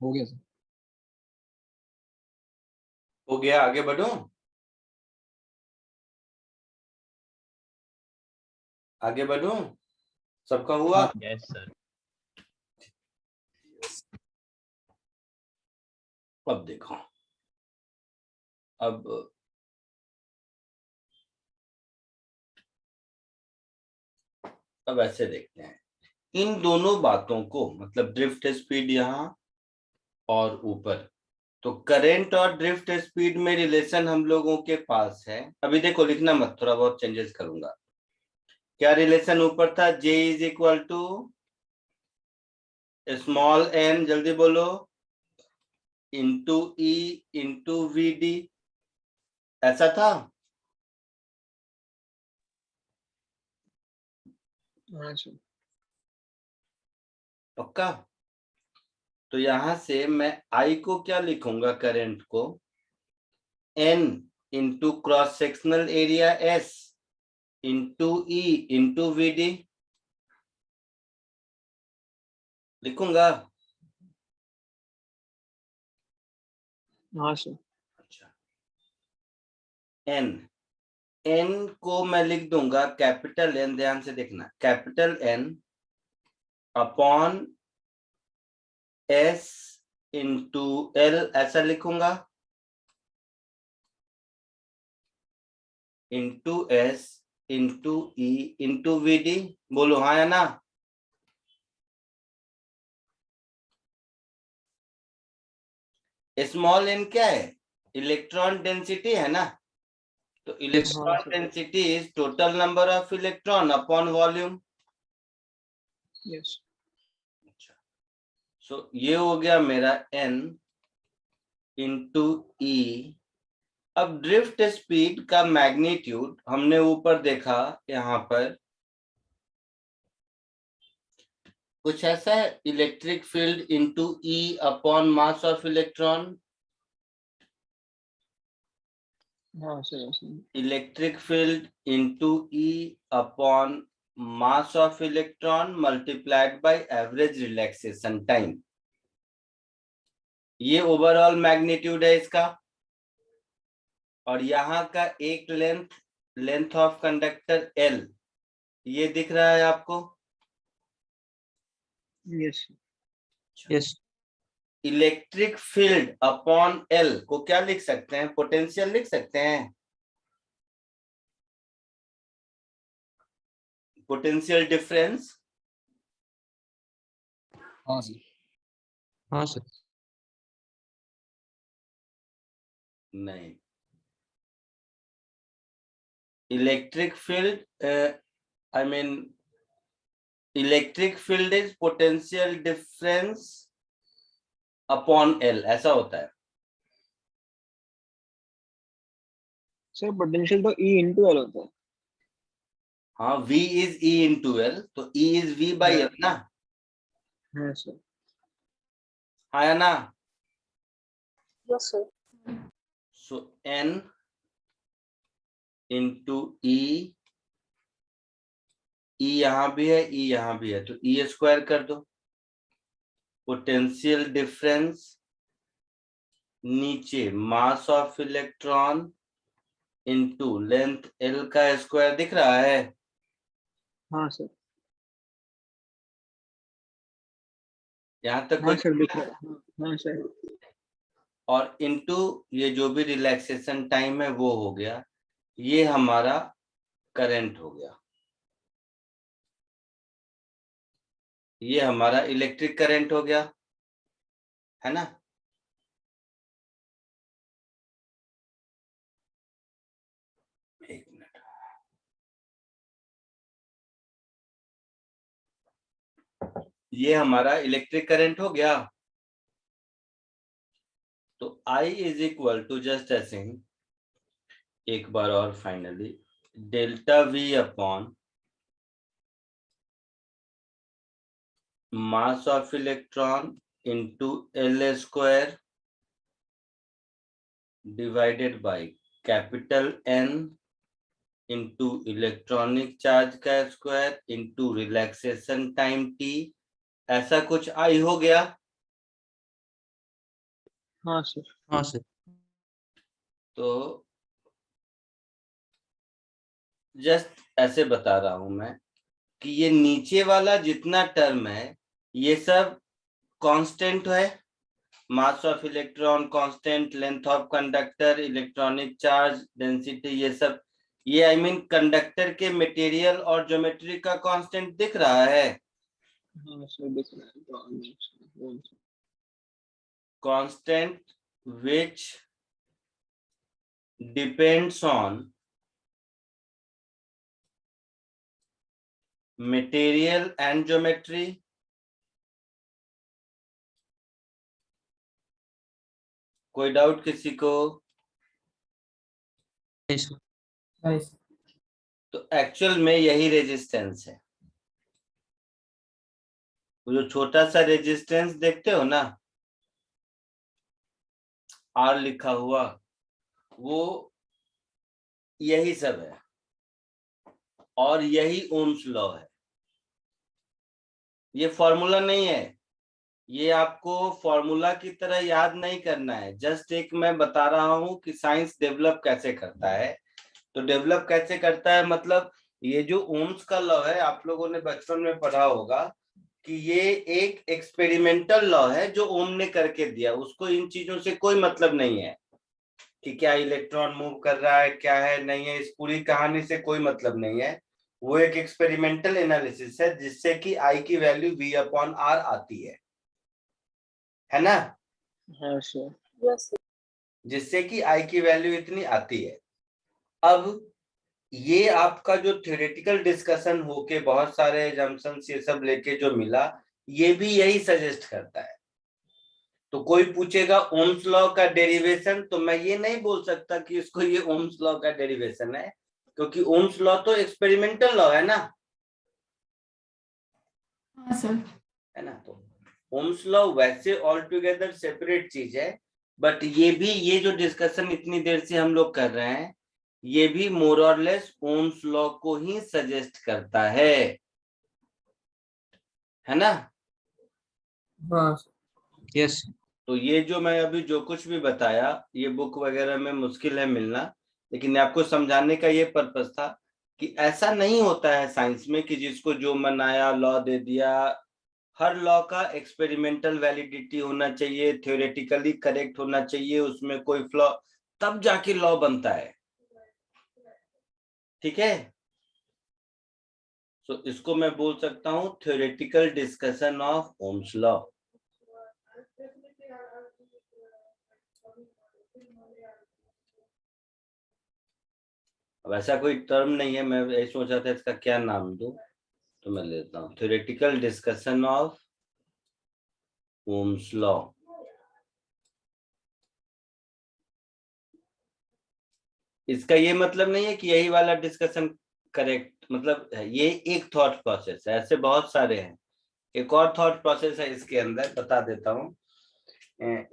हो गया सर। हो गया, आगे बढ़ो, आगे बढ़ो, सबका हुआ। Yes sir. अब देखो, अब ऐसे देखते हैं इन दोनों बातों को, मतलब ड्रिफ्ट स्पीड यहाँ और ऊपर, तो करंट और ड्रिफ्ट स्पीड में रिलेशन हम लोगों के पास है। अभी देखो, लिखना मत, थोड़ा बहुत चेंजेस करूंगा। क्या रिलेशन ऊपर था? J is equal to small n, जल्दी बोलो, इंटू E इंटू VD, ऐसा था? हाँ सर। पक्का? तो यहां से मैं I को क्या लिखूंगा, करंट को, N into cross sectional area S into E into VD लिखूंगा। हाँ सर। अच्छा, N को मैं लिख दूंगा कैपिटल N, ध्यान से देखना, capital N upon S into L, ऐसा लिखूंगा, into S into E into VD। बोलो हाँ या ना? स्मॉल n क्या है? इलेक्ट्रॉन डेंसिटी है ना? तो electron sir. Density is total number of electron upon volume. Yes. So ये हो गया मेरा n इंटू E। अब ड्रिफ्ट स्पीड का मैग्नीट्यूड हमने ऊपर देखा, यहाँ पर कुछ ऐसा है, electric field into E upon mass of electron. हाँ sir. Electric field into E upon mass of electron multiplied by average relaxation time. ये ओवरऑल मैग्नीट्यूड है इसका। और यहाँ का एक लेंथ ऑफ कंडक्टर L, ये दिख रहा है आपको? Yes. Yes. Electric field upon L को क्या लिख सकते हैं? पोटेंशियल लिख सकते हैं, पोटेंशियल डिफरेंस। हाँ सर। हाँ सर। नहीं, electric field I mean electric field is potential difference upon L, ऐसा होता है। सर पोटेंशियल तो E into L होता है। हाँ, V is E into L, तो E is V by L ना? हाँ सर। हाँ या ना? Yes sir. सो N इंटू E, E यहाँ भी है, E यहाँ भी है, तो E स्क्वायर कर दो। पोटेंशियल डिफरेंस नीचे मास of electron into length L का स्क्वायर, दिख रहा है? हाँ सर। यहाँ तक हाँ कोई? सर दिख रहा है। हाँ सर। और इंटू ये जो भी रिलैक्सेशन टाइम है वो हो गया, ये हमारा करंट हो गया, ये हमारा इलेक्ट्रिक करंट हो गया, है ना? एक मिनट, ये हमारा इलेक्ट्रिक करंट हो गया। तो I is equal to, just ऐसे ही एक बार और finally, delta V upon mass of electron into L square divided by capital N into electronic charge का square into relaxation time T, ऐसा कुछ I हो गया। हाँ सर। हाँ सर। तो जस्ट ऐसे बता रहा हूं मैं कि ये नीचे वाला जितना टर्म है ये सब कांस्टेंट है, मास of electron constant, length of conductor, electronic charge, density, ये सब, ये आई मीन कंडक्टर के मटेरियल और ज्योमेट्री का कांस्टेंट दिख रहा है। हाँ सर दिख रहा है। Constant which depends on material and geometry, कोई डाउट किसी को? yes, nice. तो एक्चुअल में यही रेजिस्टेंस है। वो जो छोटा सा रेजिस्टेंस देखते हो ना, आर लिखा हुआ, वो यही सब है और यही ओम्स लॉ है। ये फॉर्मूला नहीं है, ये आपको फॉर्मूला की तरह याद नहीं करना है। जस्ट एक मैं बता रहा हूं कि साइंस डेवलप कैसे करता है। तो डेवलप कैसे करता है मतलब, ये जो ओम्स का लॉ है, आप लोगों ने बचपन में पढ़ा होगा कि ये एक एक्सपेरिमेंटल लॉ है जो ओम ने करके दिया। उसको इन चीजों से कोई मतलब नहीं है कि क्या इलेक्ट्रॉन मूव कर रहा है, क्या है नहीं है, इस पूरी कहानी से कोई मतलब नहीं है। वो एक एक्सपेरिमेंटल एनालिसिस है जिससे कि आई की वैल्यू V/R आती है ना? हाँ सर। Yes, sir. जिससे कि आई की वैल्यू इतनी आती है। अब ये आपका जो थ्योरेटिकल डिस्कशन होके बहुत सारे जम्पशंस ये सब लेके जो मिला, ये भी यही सजेस्ट करता है। तो कोई पूछेगा ओम्स लॉ का डेरिवेशन, तो मैं ये नहीं बोल सकता कि इसको ये ओम्स लॉ का डेरिवेशन है, क्योंकि ओम्स लॉ तो एक्सपेरिमेंटल लॉ है ना, हाँ सर। है ना? तो ओम्स लॉ वैसे ऑल टुगेदर सेपरेट चीज है, बट ये भी, ये जो डिस्कशन इतनी देर से हम लोग कर रहे हैं, ये भी मोर और लेस ओम्स लॉ को ही सजेस्ट करता है ना? हाँ yes, तो ये जो मैं अभी जो कुछ भी बताया, ये बुक वगैरह में मुश्किल है मिलना, लेकिन आपको समझाने का ये पर्पस था कि ऐसा नहीं होता है साइंस में कि जिसको जो मन आया लॉ दे दिया। हर लॉ का एक्सपेरिमेंटल वैलिडिटी होना चाहिए, थ्योरेटिकली करेक्ट होना चाहिए, उसमें कोई फ्लॉ, तब जाके लॉ बनता है। ठीक है? तो इसको मैं बोल सकता हूं theoretical discussion of Ohm's law. अब ऐसा कोई टर्म नहीं है, मैं यही सोच रहा था इसका क्या नाम दूं, तो मैं लेता हूं theoretical discussion of Ohm's law. इसका ये मतलब नहीं है कि यही वाला डिस्कशन करेक्ट, मतलब ये एक थॉट प्रोसेस है, ऐसे बहुत सारे हैं। एक और थॉट प्रोसेस है इसके अंदर, बता देता हूं।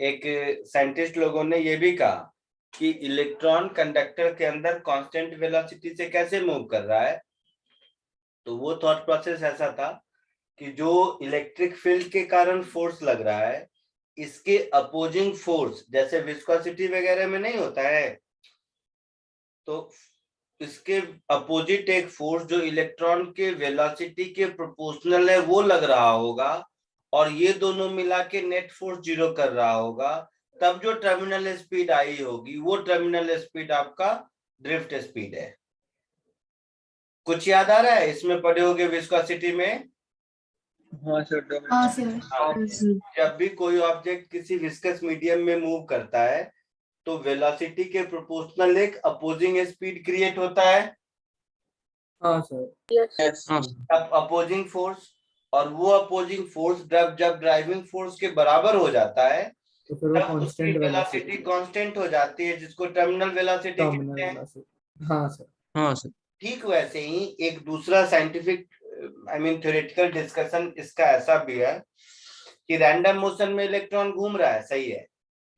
एक साइंटिस्ट लोगों ने ये भी कहा कि इलेक्ट्रॉन कंडक्टर के अंदर कांस्टेंट वेलोसिटी से कैसे मूव कर रहा है। तो वो थॉट प्रोसेस ऐसा था कि जो इलेक्ट्रिक फील्ड के कारण फोर्स लग रहा है, इसके अपोजिंग फोर्स, जैसे विस्कोसिटी वगैरह में नहीं होता है, तो इसके अपोजिट एक फोर्स जो इलेक्ट्रॉन के वेलोसिटी के प्रोपोर्शनल है वो लग रहा होगा, और ये दोनों मिला के नेट फोर्स 0 कर रहा होगा। तब जो टर्मिनल स्पीड आई होगी, वो टर्मिनल स्पीड आपका ड्रिफ्ट स्पीड है। कुछ याद आ रहा है? इसमें पढ़े होगे विस्कोसिटी में। हाँ सर। हाँ सर। जब भी कोई ऑब्जेक्ट किसी विस्कस मीडियम में मूव करता है, तो वेलोसिटी के प्रोपोर्शनल एक अपोजिंग स्पीड क्रिएट होता है। हाँ सर। Yes, हाँ अब अपोजिंग फोर्स, और वो अपोजिंग फोर्स जब ड्राइविंग फोर्स के बराबर हो जाता है, तो फिर वो तब उसकी कांस्टेंट वेलोसिटी वेलोसिटी, कांस्टेंट हो जाती है, जिसको टर्मिनल वेलोसिटी टर्मिनल कहते हैं। वेलोसिटी। हाँ सर। हाँ सर, ठीक वैसे ही एक दूसरा scientific, I mean theoretical discussion इसका ऐसा भी है कि रैंडम मोशन में इलेक्ट्रॉन घूम रहा है, सही है,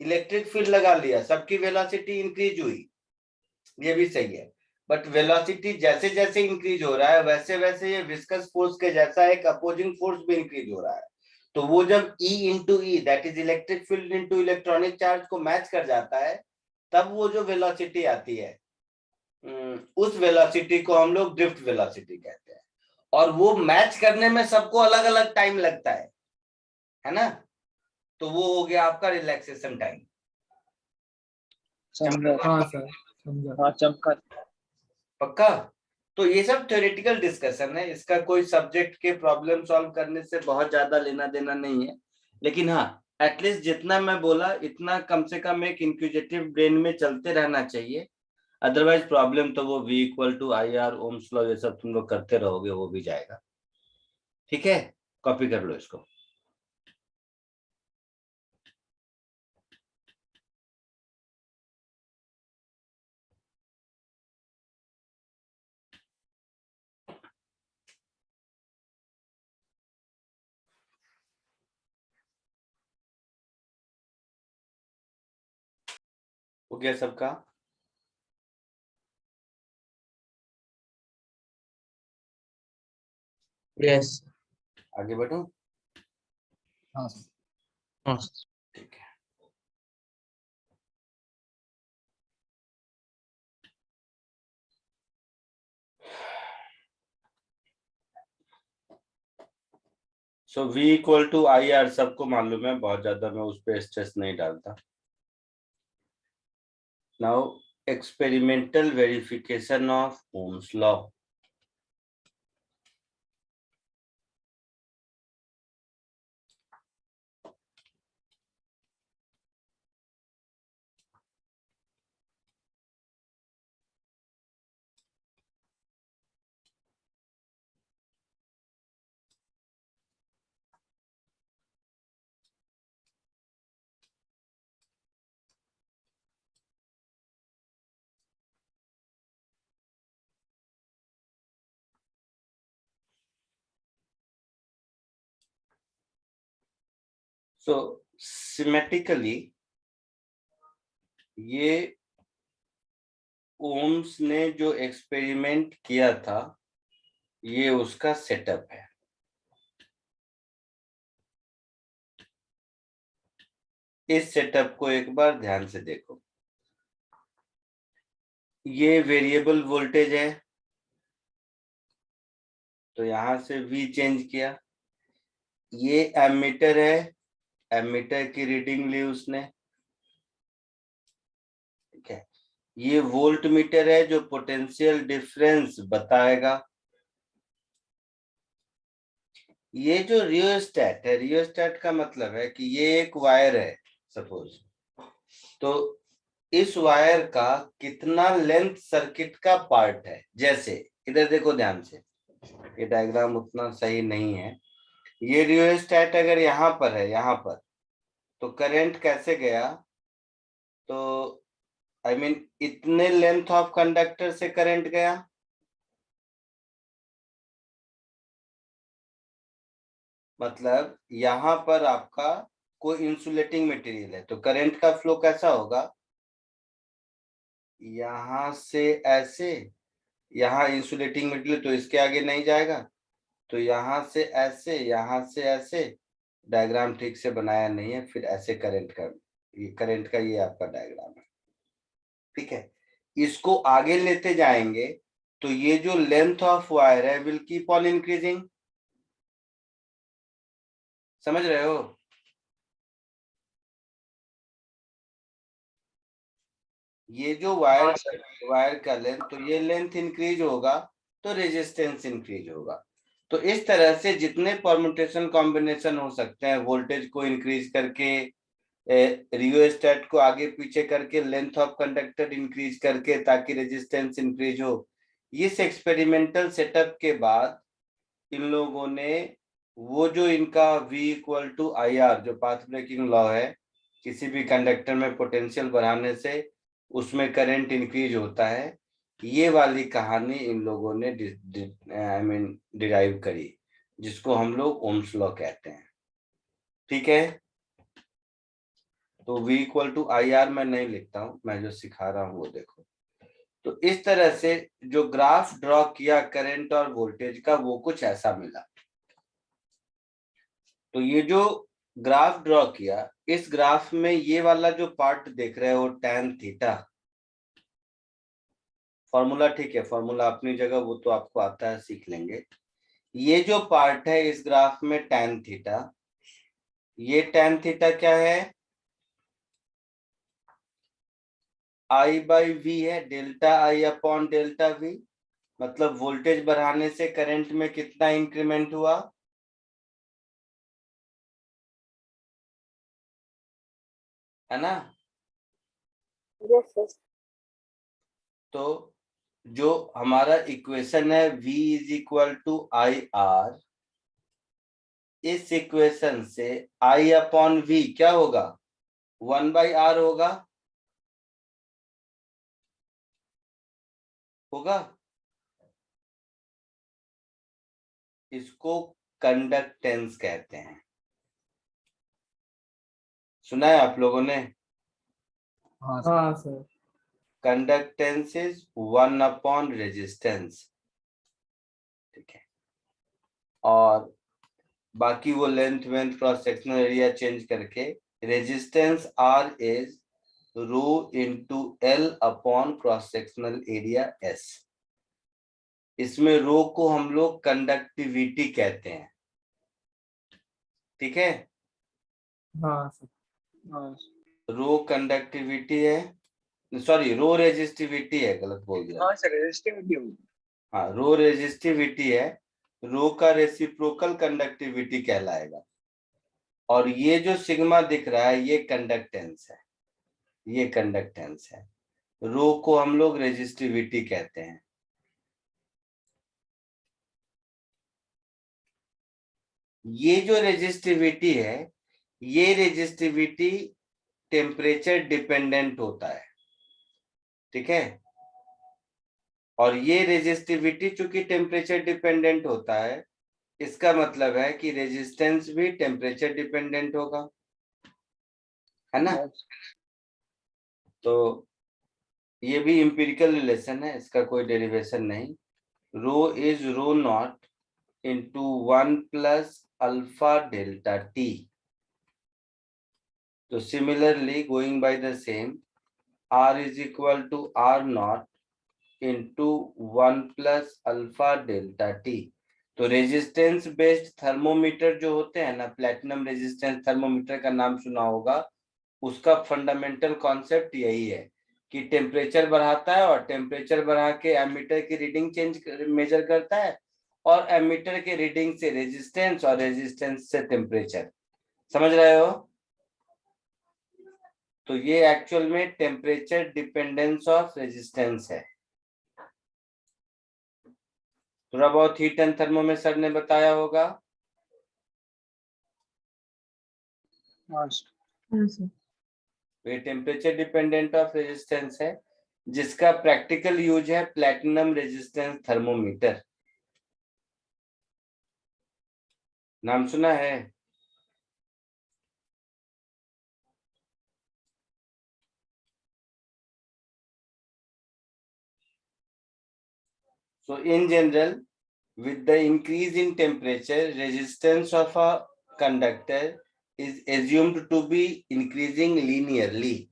इलेक्ट्रिक फील्ड लगा लिया, सबकी वेलोसिटी इंक्रीज हुई, ये भी सही है, बट वेलोसिटी जैसे जैसे इंक्रीज हो रहा है, वैसे वैसे ये विस्कस फोर्स के जैसा एक अपोजिंग फोर्स भी इंक्रीज हो रहा है। तो वो जब E into E, that is electric field into electronic charge को मैच कर जाता है, तब वो जो वेलोसिटी आती है, उस वेलोसिटी को हम लोग ड्रिफ्ट वेलोसिटी कहते हैं। और वो मैच करने में सबको अलग अलग टाइम लगता है ना? तो वो हो गया आपका रिलैक्सेशन टाइम। समझा। हाँ सर, समझा। हाँ चमका। पक्का? तो ये सब थ्योरेटिकल डिस्कशन है, इसका कोई सब्जेक्ट के प्रॉब्लम सॉल्व करने से बहुत ज्यादा लेना देना नहीं है। लेकिन हाँ, एटलीस्ट जितना मैं बोला इतना कम से कम एक इंक्विजिटिव ब्रेन में चलते रहना चाहिए। अदरवाइज प्रॉब्लम तो वो V = IR, ओम्स लॉ, ये सब तुम लोग करते रहोगे, वो भी जाएगा। ठीक है, कॉपी कर लो इसको। हो गया सबका? यस। आगे बढ़ो। हाँ सर। हाँ। ठीक है। So V equal to I R सबको मालूम है, बहुत ज्यादा मैं उस पर स्ट्रेस नहीं डालता। Now experimental verification of Ohm's law. So symmetrically ये ओम्स ने जो एक्सपेरिमेंट किया था ये उसका सेटअप है। इस सेटअप को एक बार ध्यान से देखो। ये वेरिएबल वोल्टेज है, तो यहां से V चेंज किया। ये एमीटर है, एमीटर की रीडिंग ली उसने। ठीक है, ये वोल्ट मीटर है जो पोटेंशियल डिफरेंस बताएगा। ये जो रियोस्टेट है, रियोस्टेट का मतलब है कि ये एक वायर है सपोज, तो इस वायर का कितना लेंथ सर्किट का पार्ट है। जैसे इधर देखो ध्यान से, ये डायग्राम उतना सही नहीं है। ये रियोस्टेट अगर यहाँ पर है, यहाँ पर, तो करंट कैसे गया, तो आई मीन इतने लेंथ ऑफ कंडक्टर से करंट गया। मतलब यहाँ पर आपका कोई इंसुलेटिंग मटेरियल है, तो करंट का फ्लो कैसा होगा, यहां से ऐसे, यहाँ इंसुलेटिंग मटेरियल तो इसके आगे नहीं जाएगा, तो यहाँ से ऐसे, यहाँ से ऐसे। डायग्राम ठीक से बनाया नहीं है, फिर ऐसे करंट का, ये करंट का ये आपका डायग्राम है। ठीक है, इसको आगे लेते जाएंगे तो ये जो लेंथ ऑफ वायर है विल कीप ऑन इंक्रीजिंग। समझ रहे हो? ये जो वायर का लेंथ, तो ये लेंथ इंक्रीज होगा तो रेजिस्टेंस इंक्रीज होगा। तो इस तरह से जितने परम्यूटेशन कॉम्बिनेशन हो सकते हैं, वोल्टेज को इंक्रीज करके, रियोस्टेट को आगे पीछे करके, लेंथ ऑफ कंडक्टर इंक्रीज करके ताकि रेजिस्टेंस इंक्रीज हो। इस एक्सपेरिमेंटल सेटअप के बाद इन लोगों ने वो जो इनका V equal to I R जो पाथ ब्रेकिंग लॉ है, किसी भी कंडक्टर में पोटेंशियल बढ़ाने से उसमें करंट इंक्रीज होता है, ये वाली कहानी इन लोगों ने आई मीन डिराइव करी, जिसको हम लोग ओम्स लॉ कहते हैं। ठीक है, तो V equal to I R मैं नहीं लिखता हूं, मैं जो सिखा रहा हूं वो देखो। तो इस तरह से जो ग्राफ ड्रॉ किया करंट और वोल्टेज का, वो कुछ ऐसा मिला। तो ये जो ग्राफ ड्रॉ किया, इस ग्राफ में ये वाला जो पार्ट देख रहे हो tan थीटा, फॉर्मूला ठीक है, फॉर्मूला अपनी जगह वो तो आपको आता है, सीख लेंगे। ये जो पार्ट है इस ग्राफ में tan थीटा, ये tan थीटा क्या है, I बाई V है, delta I upon delta V। मतलब वोल्टेज बढ़ाने से करंट में कितना इंक्रीमेंट हुआ, है ना? Yes, तो जो हमारा इक्वेशन है V is equal to I R, इस इक्वेशन से I अपॉन V क्या होगा, 1/r होगा। इसको कंडक्टेंस कहते हैं, सुना है आप लोगों ने। हाँ sir. Conductance is 1 upon resistance, ठीक है। और बाकी वो लेंथ वेंथ क्रॉस सेक्शनल एरिया चेंज करके resistance R is rho into L upon cross sectional area S। इसमें रो को हम लोग कंडक्टिविटी कहते हैं, ठीक है। हाँ सर। हाँ रो कंडक्टिविटी है, सॉरी रो रेजिस्टिविटी है, गलत बोल दिया। हाँ सर, रेजिस्टिविटी होगी। हाँ, रो रेजिस्टिविटी है, रो का रेसिप्रोकल कंडक्टिविटी कहलाएगा। और ये जो सिग्मा दिख रहा है ये कंडक्टेंस है, ये कंडक्टेंस है। रो को हम लोग रेजिस्टिविटी कहते हैं। ये जो रेजिस्टिविटी है, ये रेजिस्टिविटी टेम्परेचर डिपेंडेंट होता है, ठीक है। और ये रेजिस्टिविटी चूंकि टेम्परेचर डिपेंडेंट होता है, इसका मतलब है कि रेजिस्टेंस भी टेम्परेचर डिपेंडेंट होगा, है ना। तो ये भी इंपिरिकल रिलेशन है, इसका कोई डेरिवेशन नहीं। Rho is rho naught into 1 plus alpha delta T. तो similarly going by the same, R is equal to R naught into 1 plus alpha delta T. तो रेजिस्टेंस बेस्ड थर्मोमीटर जो होते हैं ना, प्लैटिनम रेजिस्टेंस थर्मोमीटर का नाम सुना होगा, उसका फंडामेंटल कॉन्सेप्ट यही है कि टेम्परेचर बढ़ाता है और टेम्परेचर बढ़ा के एमीटर की रीडिंग मेजर करता है, और एमीटर के रीडिंग से रेजिस्टेंस और रेजिस्टेंस से टेम्परेचर। समझ रहे हो। तो ये एक्चुअल में टेम्परेचर डिपेंडेंस ऑफ रेजिस्टेंस है। थोड़ा बहुत हीट एंड थर्मो में सर ने बताया होगा। हाँ सर। ये टेम्परेचर डिपेंडेंट ऑफ रेजिस्टेंस है, जिसका प्रैक्टिकल यूज है प्लैटिनम रेजिस्टेंस थर्मोमीटर। नाम सुना है। So in general, with the increase in temperature, resistance of a conductor is assumed to be increasing linearly,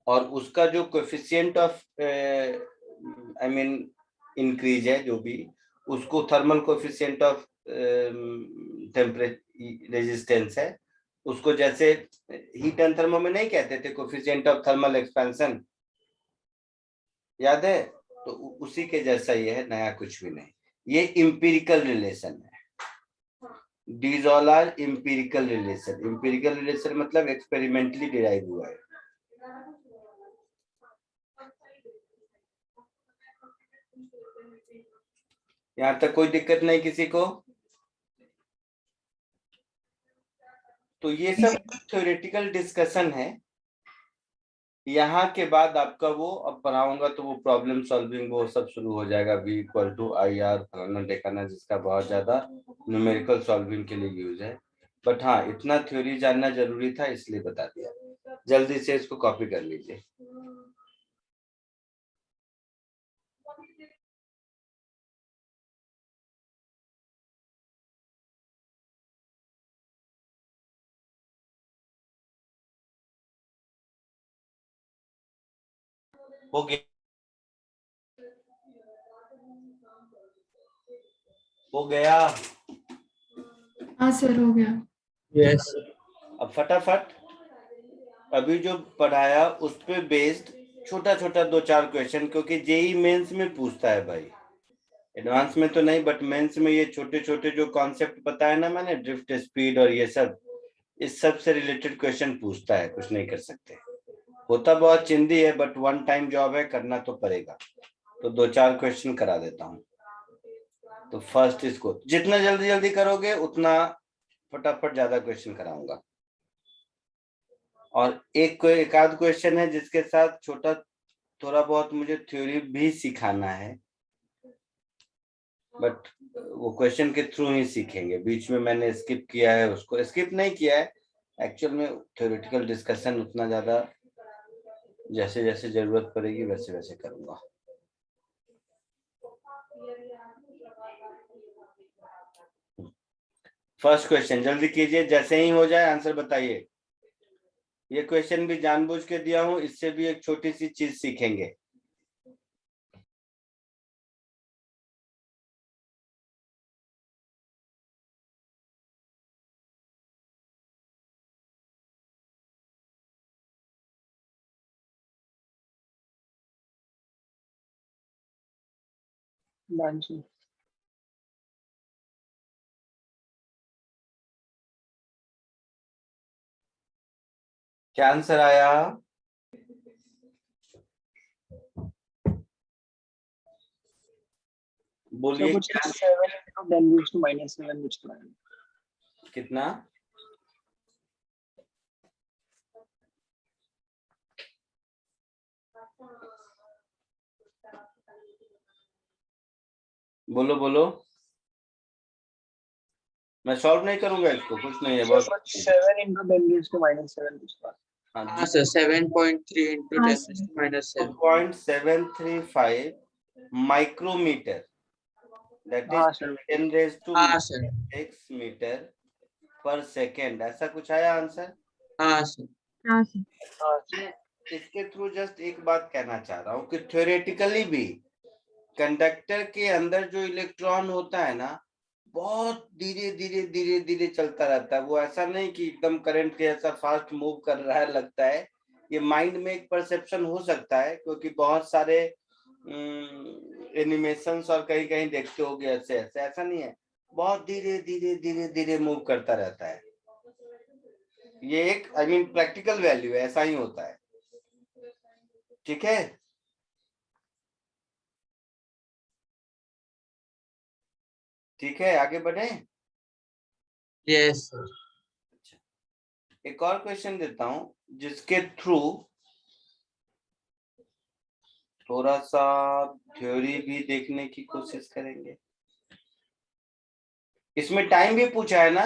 और उसका जो coefficient of I mean increase है, जो भी उसको thermal coefficient of temperature resistance है, उसको जैसे हीट एंड थर्मो में नहीं कहते थे कोएफिशिएंट ऑफ थर्मल एक्सपेंशन, याद है। तो उसी के जैसा ये है, नया कुछ भी नहीं। ये इंपिरिकल रिलेशन है। These all are empirical relation. Empirical relation मतलब एक्सपेरिमेंटली डिराइव हुआ है। यहाँ तक कोई दिक्कत नहीं किसी को। तो ये सब थ्योरेटिकल डिस्कशन है। यहाँ के बाद आपका वो अब पढ़ाऊंगा तो वो प्रॉब्लम सॉल्विंग वो सब शुरू हो जाएगा। V इक्वल टू IR फलाना ढेकाना, जिसका बहुत ज्यादा न्यूमेरिकल सॉल्विंग के लिए यूज है। बट हाँ, इतना थ्योरी जानना जरूरी था इसलिए बता दिया। जल्दी से इसको कॉपी कर लीजिए। हो गया, हो गया। हाँ सर, हो गया। Yes. अब फटाफट अभी जो पढ़ाया उस पे बेस्ड छोटा छोटा 2-4 क्वेश्चन, क्योंकि जेई मेंस में पूछता है भाई, एडवांस में तो नहीं, बट मेंस में ये छोटे छोटे जो कॉन्सेप्ट बताया ना मैंने, ड्रिफ्ट स्पीड और ये सब, इस सब से रिलेटेड क्वेश्चन पूछता है। कुछ नहीं कर सकते, होता बहुत चिंदी है, बट वन टाइम जॉब है, करना तो पड़ेगा। तो 2-4 क्वेश्चन करा देता हूँ। तो फर्स्ट इसको जितना जल्दी जल्दी करोगे उतना फटाफट ज्यादा क्वेश्चन कराऊंगा। और एक आध क्वेश्चन है जिसके साथ छोटा थोड़ा बहुत मुझे थ्योरी भी सिखाना है, बट वो क्वेश्चन के थ्रू ही सीखेंगे। बीच में मैंने स्किप किया है, उसको स्किप नहीं किया है, एक्चुअल में थ्योरेटिकल डिस्कशन उतना ज्यादा जैसे जैसे जरूरत पड़ेगी वैसे वैसे करूंगा। फर्स्ट क्वेश्चन जल्दी कीजिए, जैसे ही हो जाए आंसर बताइए। ये क्वेश्चन भी जानबूझ के दिया हूं, इससे भी एक छोटी सी चीज सीखेंगे। Done, sir. क्या आंसर आया? So बोलिए कुछ क्या? 7 into 10 raised to minus 7 कुछ तो है। कितना? बोलो बोलो, मैं सॉल्व नहीं करूंगा इसको, कुछ नहीं है So बहुत। कुछ 7 into 10 raised to minus 7 कुछ तो है। हाँ, हाँ सर 7.3 into हाँ 10 सर। raised to minus 7 0.735 micrometre, that हाँ इज सर 10 raised to हाँ सर 6 मीटर पर सेकेंड, ऐसा कुछ आया आंसर। हाँ सर हाँ सर। हाँ मैं इसके थ्रू जस्ट एक बात कहना चाह रहा हूँ कि थ्योरेटिकली भी कंडक्टर के अंदर जो इलेक्ट्रॉन होता है ना, बहुत धीरे धीरे धीरे धीरे चलता रहता है। वो ऐसा नहीं कि एकदम करंट के जैसा फास्ट मूव कर रहा है लगता है। ये माइंड में एक परसेप्शन हो सकता है, क्योंकि बहुत सारे एनिमेशंस और कहीं कहीं देखते होगे ऐसे ऐसे, ऐसा नहीं है, बहुत धीरे धीरे धीरे धीरे मूव करता रहता है। ये एक प्रैक्टिकल वैल्यू है, ऐसा ही होता है। ठीक है, ठीक है, आगे बढ़े। Yes sir. एक और क्वेश्चन देता हूं जिसके थ्रू थोड़ा सा थ्योरी भी देखने की कोशिश करेंगे। इसमें टाइम भी पूछा है ना?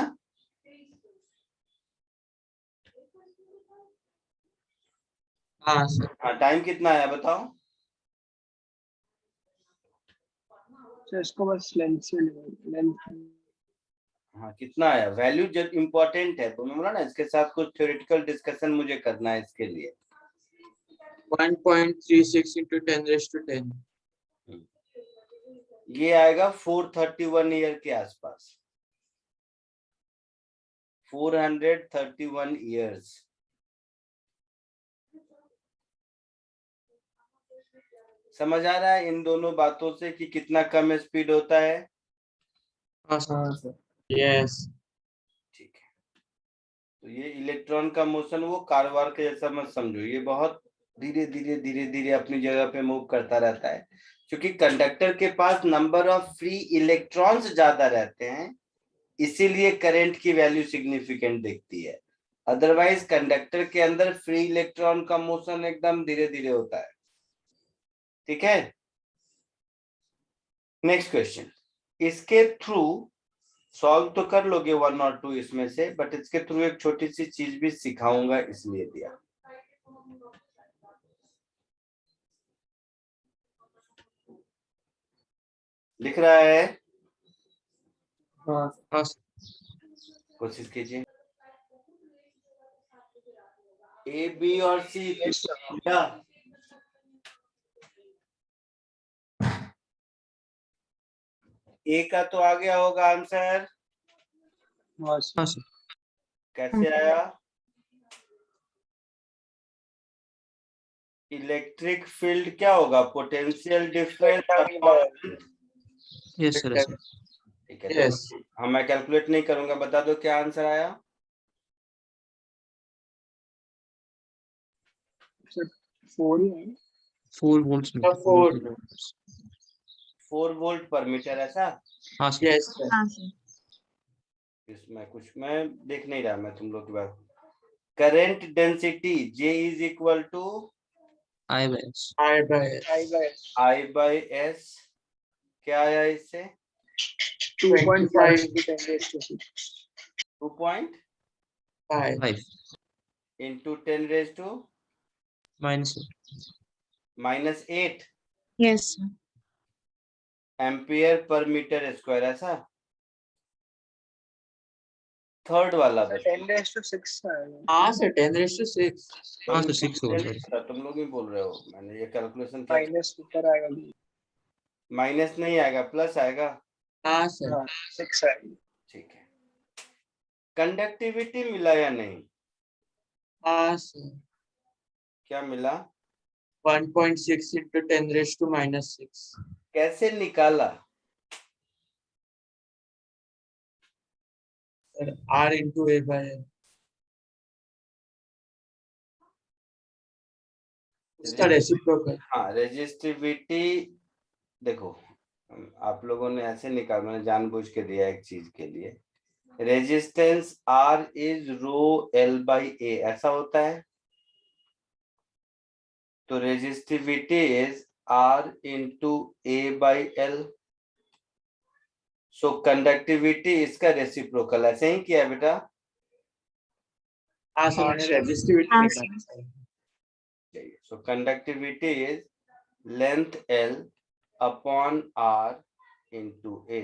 हाँ सर हाँ, टाइम कितना है बताओ। तो इसको बस लेंथ से लेंथ हाँ, कितना आया? वैल्यू जब इम्पोर्टेंट है तो मैं बोला ना, इसके साथ कुछ थ्योरेटिकल डिस्कशन मुझे करना है इसके लिए। 1.36 into 10 raised to 10 ये आएगा 431 ईयर के आसपास, 431 ईयर्स। समझ आ रहा है इन दोनों बातों से कि कितना कम स्पीड होता है? हाँ सर हाँ सर। यस ठीक है, तो ये इलेक्ट्रॉन का मोशन वो कारवार के जैसा मत समझो, ये बहुत धीरे धीरे धीरे धीरे अपनी जगह पे मूव करता रहता है। क्योंकि कंडक्टर के पास नंबर ऑफ फ्री इलेक्ट्रॉन्स ज्यादा रहते हैं, इसीलिए करंट की वैल्यू सिग्निफिकेंट दिखती है। अदरवाइज कंडक्टर के अंदर फ्री इलेक्ट्रॉन का मोशन एकदम धीरे धीरे होता है। ठीक है, नेक्स्ट क्वेश्चन। इसके थ्रू सॉल्व तो कर लोगे 1 और 2 इसमें से, बट इसके थ्रू एक छोटी सी चीज भी सिखाऊंगा इसलिए दिया। लिख रहा है? हाँ हाँ सर कोशिश कीजिए। ए बी और सी क्या? ए का तो आ गया होगा आंसर। हाँ हाँ सर कैसे आया? इलेक्ट्रिक फील्ड क्या होगा? Potential difference. यस सर ठीक है, यस तो हाँ, मैं कैलकुलेट नहीं करूंगा, बता दो क्या आंसर आया। सर 4 ही है 4 volts में 4 वोल्ट पर मीटर, ऐसा? हाँ सर हाँ सर। इसमें कुछ मैं देख नहीं रहा, मैं तुम लोग की बात। Current density J is equal to I by S. I by S. I by S. क्या आया इससे? 2.5 into 10 raised to 6. 2.5 5 into 10 raised to minus -8 Yes, sir. Ampere per metre square, ऐसा? थर्ड वाला So 10 raised to 6 आएगा. हाँ सर 10 raised to 6. हाँ तो 6 होगा सर. तुम लोग ही बोल रहे हो, मैंने ये कैलकुलेशन किया। माइनस ऊपर आएगा. माइनस नहीं आएगा, प्लस आएगा। हाँ सर. हाँ 6 आएगा. ठीक है। कंडक्टिविटी मिला या नहीं? हाँ सर. क्या मिला? 1.6 into 10 raised to -6. कैसे निकाला? Sir R into A by L. उसका रेसिप्रोकल. हाँ, रेजिस्टिविटी देखो, आप लोगों ने ऐसे निकाला, मैंने जानबूझ के दिया एक चीज के लिए। Resistance R is rho L by A, ऐसा होता है। तो resistivity is R into A by L। So conductivity इसका रेसिप्रोकल, ऐसे ही किया बेटा। हाँ सर मैंने रेजिस्टिविटी हाँ, निकाला sir. So conductivity is length L upon R into A।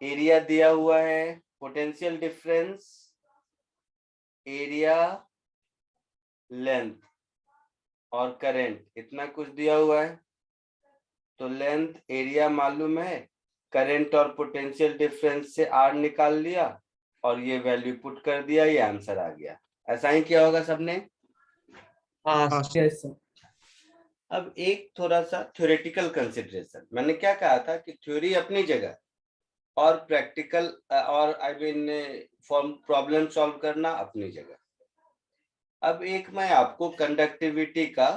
Area दिया हुआ है, पोटेंशियल डिफरेंस, एरिया, लेंथ और करंट, इतना कुछ दिया हुआ है। तो लेंथ एरिया मालूम है, करंट और पोटेंशियल डिफरेंस से R निकाल लिया और ये वैल्यू पुट कर दिया, ये आंसर आ गया। ऐसा ही किया होगा सबने। हाँ हाँ सर. Yes sir. अब एक थोड़ा सा थ्योरेटिकल कंसिडरेशन। मैंने क्या कहा था कि थ्योरी अपनी जगह और प्रैक्टिकल और I mean form problem solve करना अपनी जगह। अब एक मैं आपको कंडक्टिविटी का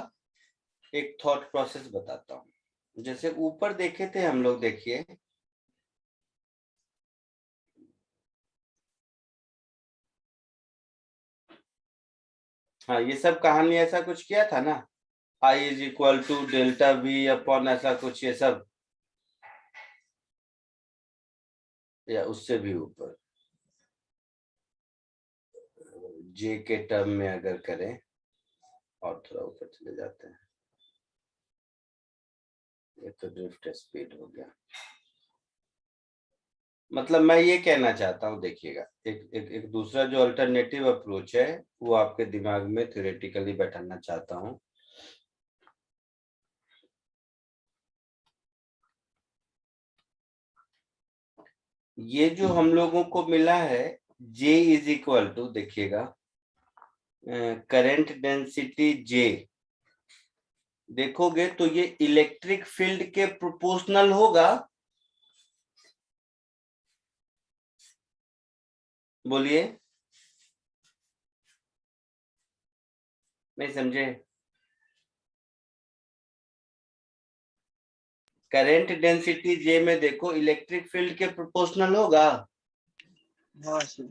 एक थॉट प्रोसेस बताता हूँ। जैसे ऊपर देखे थे हम लोग, देखिए हाँ, ये सब कहानी ऐसा कुछ किया था ना, I is equal to delta V upon ऐसा कुछ, ये सब, या उससे भी ऊपर J के टर्म में अगर करें, और थोड़ा ऊपर चले जाते हैं, ये तो ड्रिफ्ट स्पीड हो गया। मतलब मैं ये कहना चाहता हूँ, देखिएगा एक दूसरा जो अल्टरनेटिव अप्रोच है वो आपके दिमाग में थ्योरेटिकली बैठाना चाहता हूँ। ये जो हम लोगों को मिला है J इज इक्वल टू, देखिएगा, करंट डेंसिटी J, देखोगे तो ये इलेक्ट्रिक फील्ड के प्रोपोर्शनल होगा। बोलिए, नहीं समझे? करंट डेंसिटी J में देखो इलेक्ट्रिक फील्ड के प्रोपोर्शनल होगा। हाँ सर.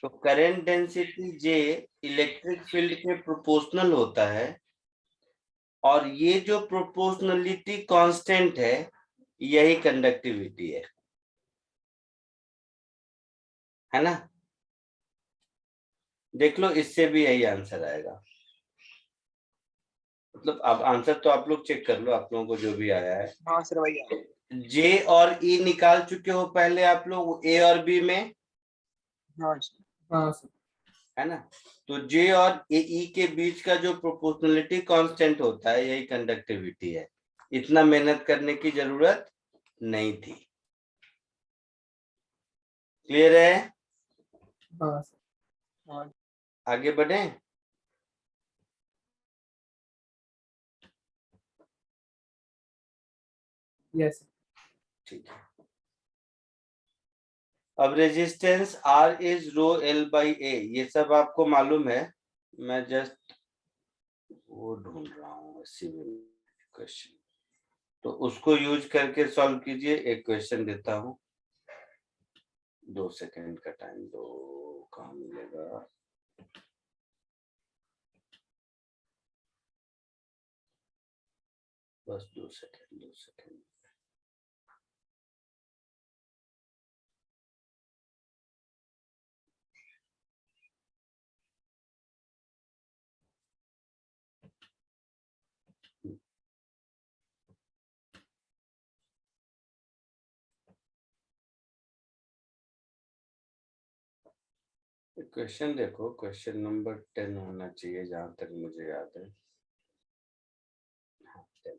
तो current density J electric field के प्रोपोर्शनल होता है, और ये जो प्रोपोर्शनलिटी कांस्टेंट है यही कंडक्टिविटी है ना? देख लो, इससे भी यही आंसर आएगा। मतलब अब आंसर तो आप लोग चेक कर लो, आप लोगों को जो भी आया है। हाँ सर वही है. J और E निकाल चुके हो पहले आप लोग A और B में, हाँ सर. हाँ सर. है ना? तो J और E के बीच का जो प्रोपोर्शनलिटी कांस्टेंट होता है यही कंडक्टिविटी है। इतना मेहनत करने की जरूरत नहीं थी। क्लियर है? हाँ सर. हाँ. आगे बढ़े। यस. ठीक है। अब resistance R is rho L by A, ये सब आपको मालूम है। मैं जस्ट वो ढूंढ रहा हूँ सिविल क्वेश्चन, तो उसको यूज करके सॉल्व कीजिए। एक क्वेश्चन देता हूँ, 2 सेकंड का टाइम दो, कहाँ मिलेगा? बस 2 सेकंड, 2 सेकंड। क्वेश्चन देखो, क्वेश्चन नंबर 10 होना चाहिए जहां तक मुझे याद है। हाँ, 10।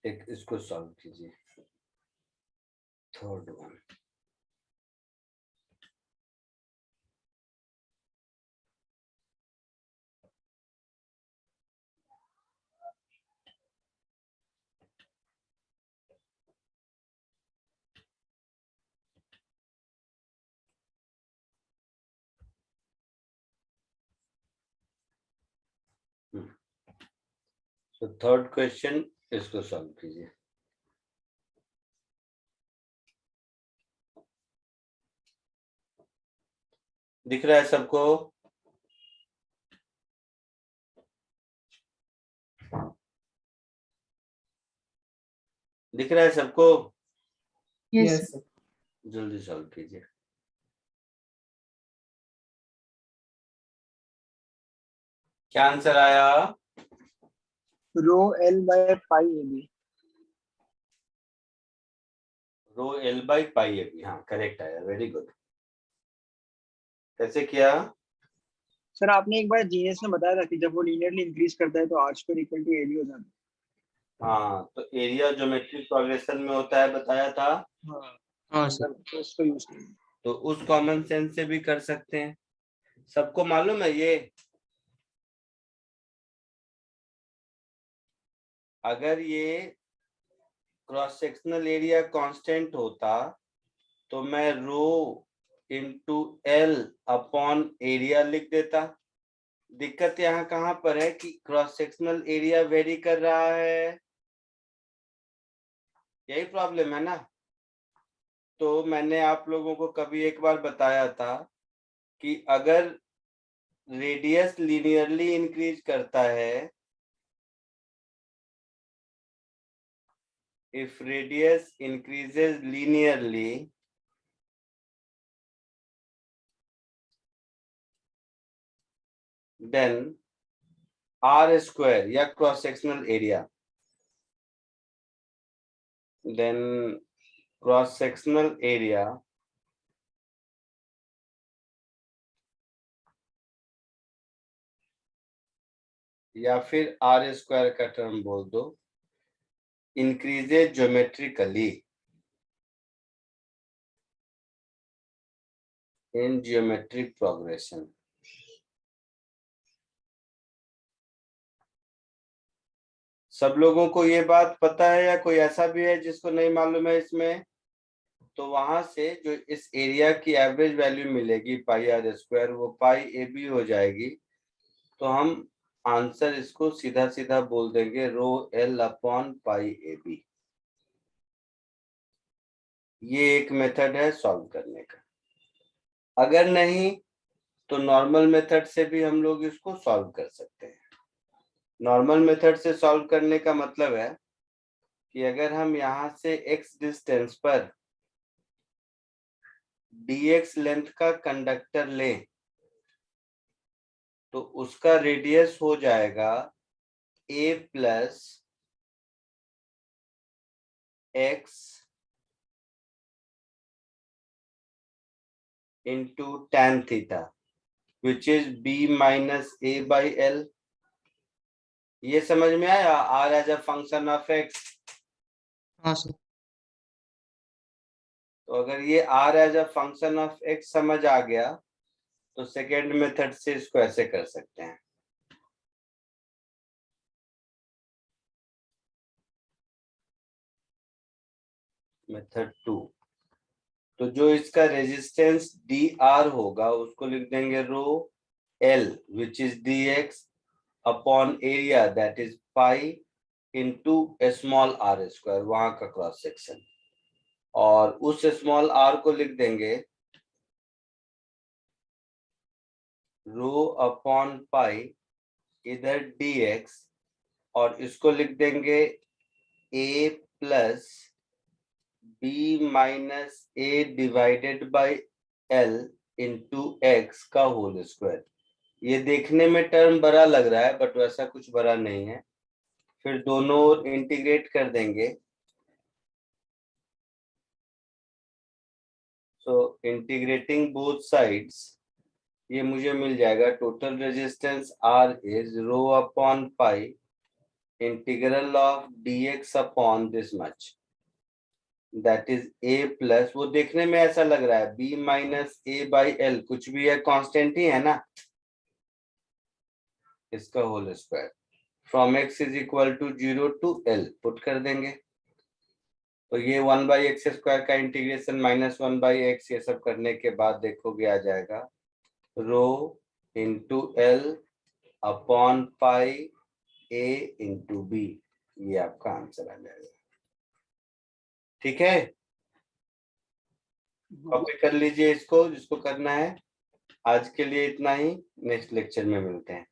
एक इसको सॉल्व कीजिए, थर्ड वन। तो थर्ड क्वेश्चन इसको सॉल्व कीजिए। दिख रहा है सबको? दिख रहा है सबको? Yes. Yes, sir. जल्दी सॉल्व कीजिए। क्या आंसर आया? Rho L by pi A B. Rho L by pi A B, हाँ करेक्ट आया, वेरी गुड। कैसे किया? सर आपने एक बार जीएस में बताया था कि जब वो लीनियरली इंक्रीज करता है तो R square equal to A B हो जाता है। हाँ, तो एरिया ज्योमेट्रिक प्रोग्रेशन में होता है, बताया था। हाँ सर। सर तो इसको यूज करें। तो उस कॉमन सेंस से भी कर सकते हैं। सबको मालूम है ये? अगर ये क्रॉस सेक्शनल एरिया कांस्टेंट होता तो मैं रो इंटू एल अपॉन एरिया लिख देता। दिक्कत यहाँ कहाँ पर है कि क्रॉस सेक्शनल एरिया वेरी कर रहा है, यही प्रॉब्लम है ना। तो मैंने आप लोगों को कभी एक बार बताया था कि अगर रेडियस लीनियरली इंक्रीज करता है, if radius increases linearly, then r square या cross sectional area, then cross sectional area या फिर r स्क्वायर का टर्म बोल दो, increases geometrically in geometric progression। सब लोगों को ये बात पता है या कोई ऐसा भी है जिसको नहीं मालूम है इसमें? तो वहां से जो इस एरिया की एवरेज वैल्यू मिलेगी पाई आर स्क्वायर, वो पाई ए बी हो जाएगी। तो हम आंसर इसको सीधा सीधा बोल देंगे rho L upon pi A B. ये एक मेथड है सॉल्व करने का। अगर नहीं तो नॉर्मल मेथड से भी हम लोग इसको सॉल्व कर सकते हैं। नॉर्मल मेथड से सॉल्व करने का मतलब है कि अगर हम यहां से x डिस्टेंस पर dx लेंथ का कंडक्टर लें तो उसका रेडियस हो जाएगा a plus x into tan theta which is b minus a by l। ये समझ में आया? r as a function of x। हाँ सर। तो अगर ये r as a function of x समझ आ गया तो सेकेंड मेथड से इसको ऐसे कर सकते हैं। मेथड 2, तो जो इसका रेजिस्टेंस dr होगा उसको लिख देंगे rho l which is dx upon area that is pi into small r square, वहां का क्रॉस सेक्शन, और उस स्मॉल आर को लिख देंगे रो अपॉन पाई इधर dx, और इसको लिख देंगे a plus b minus a divided by l into x का होल स्क्वायर। ये देखने में टर्म बड़ा लग रहा है बट वैसा कुछ बड़ा नहीं है। फिर दोनों ओर इंटीग्रेट कर देंगे, सो इंटीग्रेटिंग बोथ साइड्स ये मुझे मिल जाएगा total resistance R is rho upon pi integral of dx upon this much that is a plus, वो देखने में ऐसा लग रहा है b minus a by l, कुछ भी है कांस्टेंट ही है ना, इसका whole square from x is equal to 0 to l put कर देंगे। तो ये 1 बाई एक्स स्क्वायर का इंटीग्रेशन माइनस 1 बाई एक्स, ये सब करने के बाद देखोगे आ जाएगा rho into L upon pi a into B, ये आपका आंसर आ जाएगा। ठीक है, कॉपी कर लीजिए इसको जिसको करना है। आज के लिए इतना ही, नेक्स्ट लेक्चर में मिलते हैं।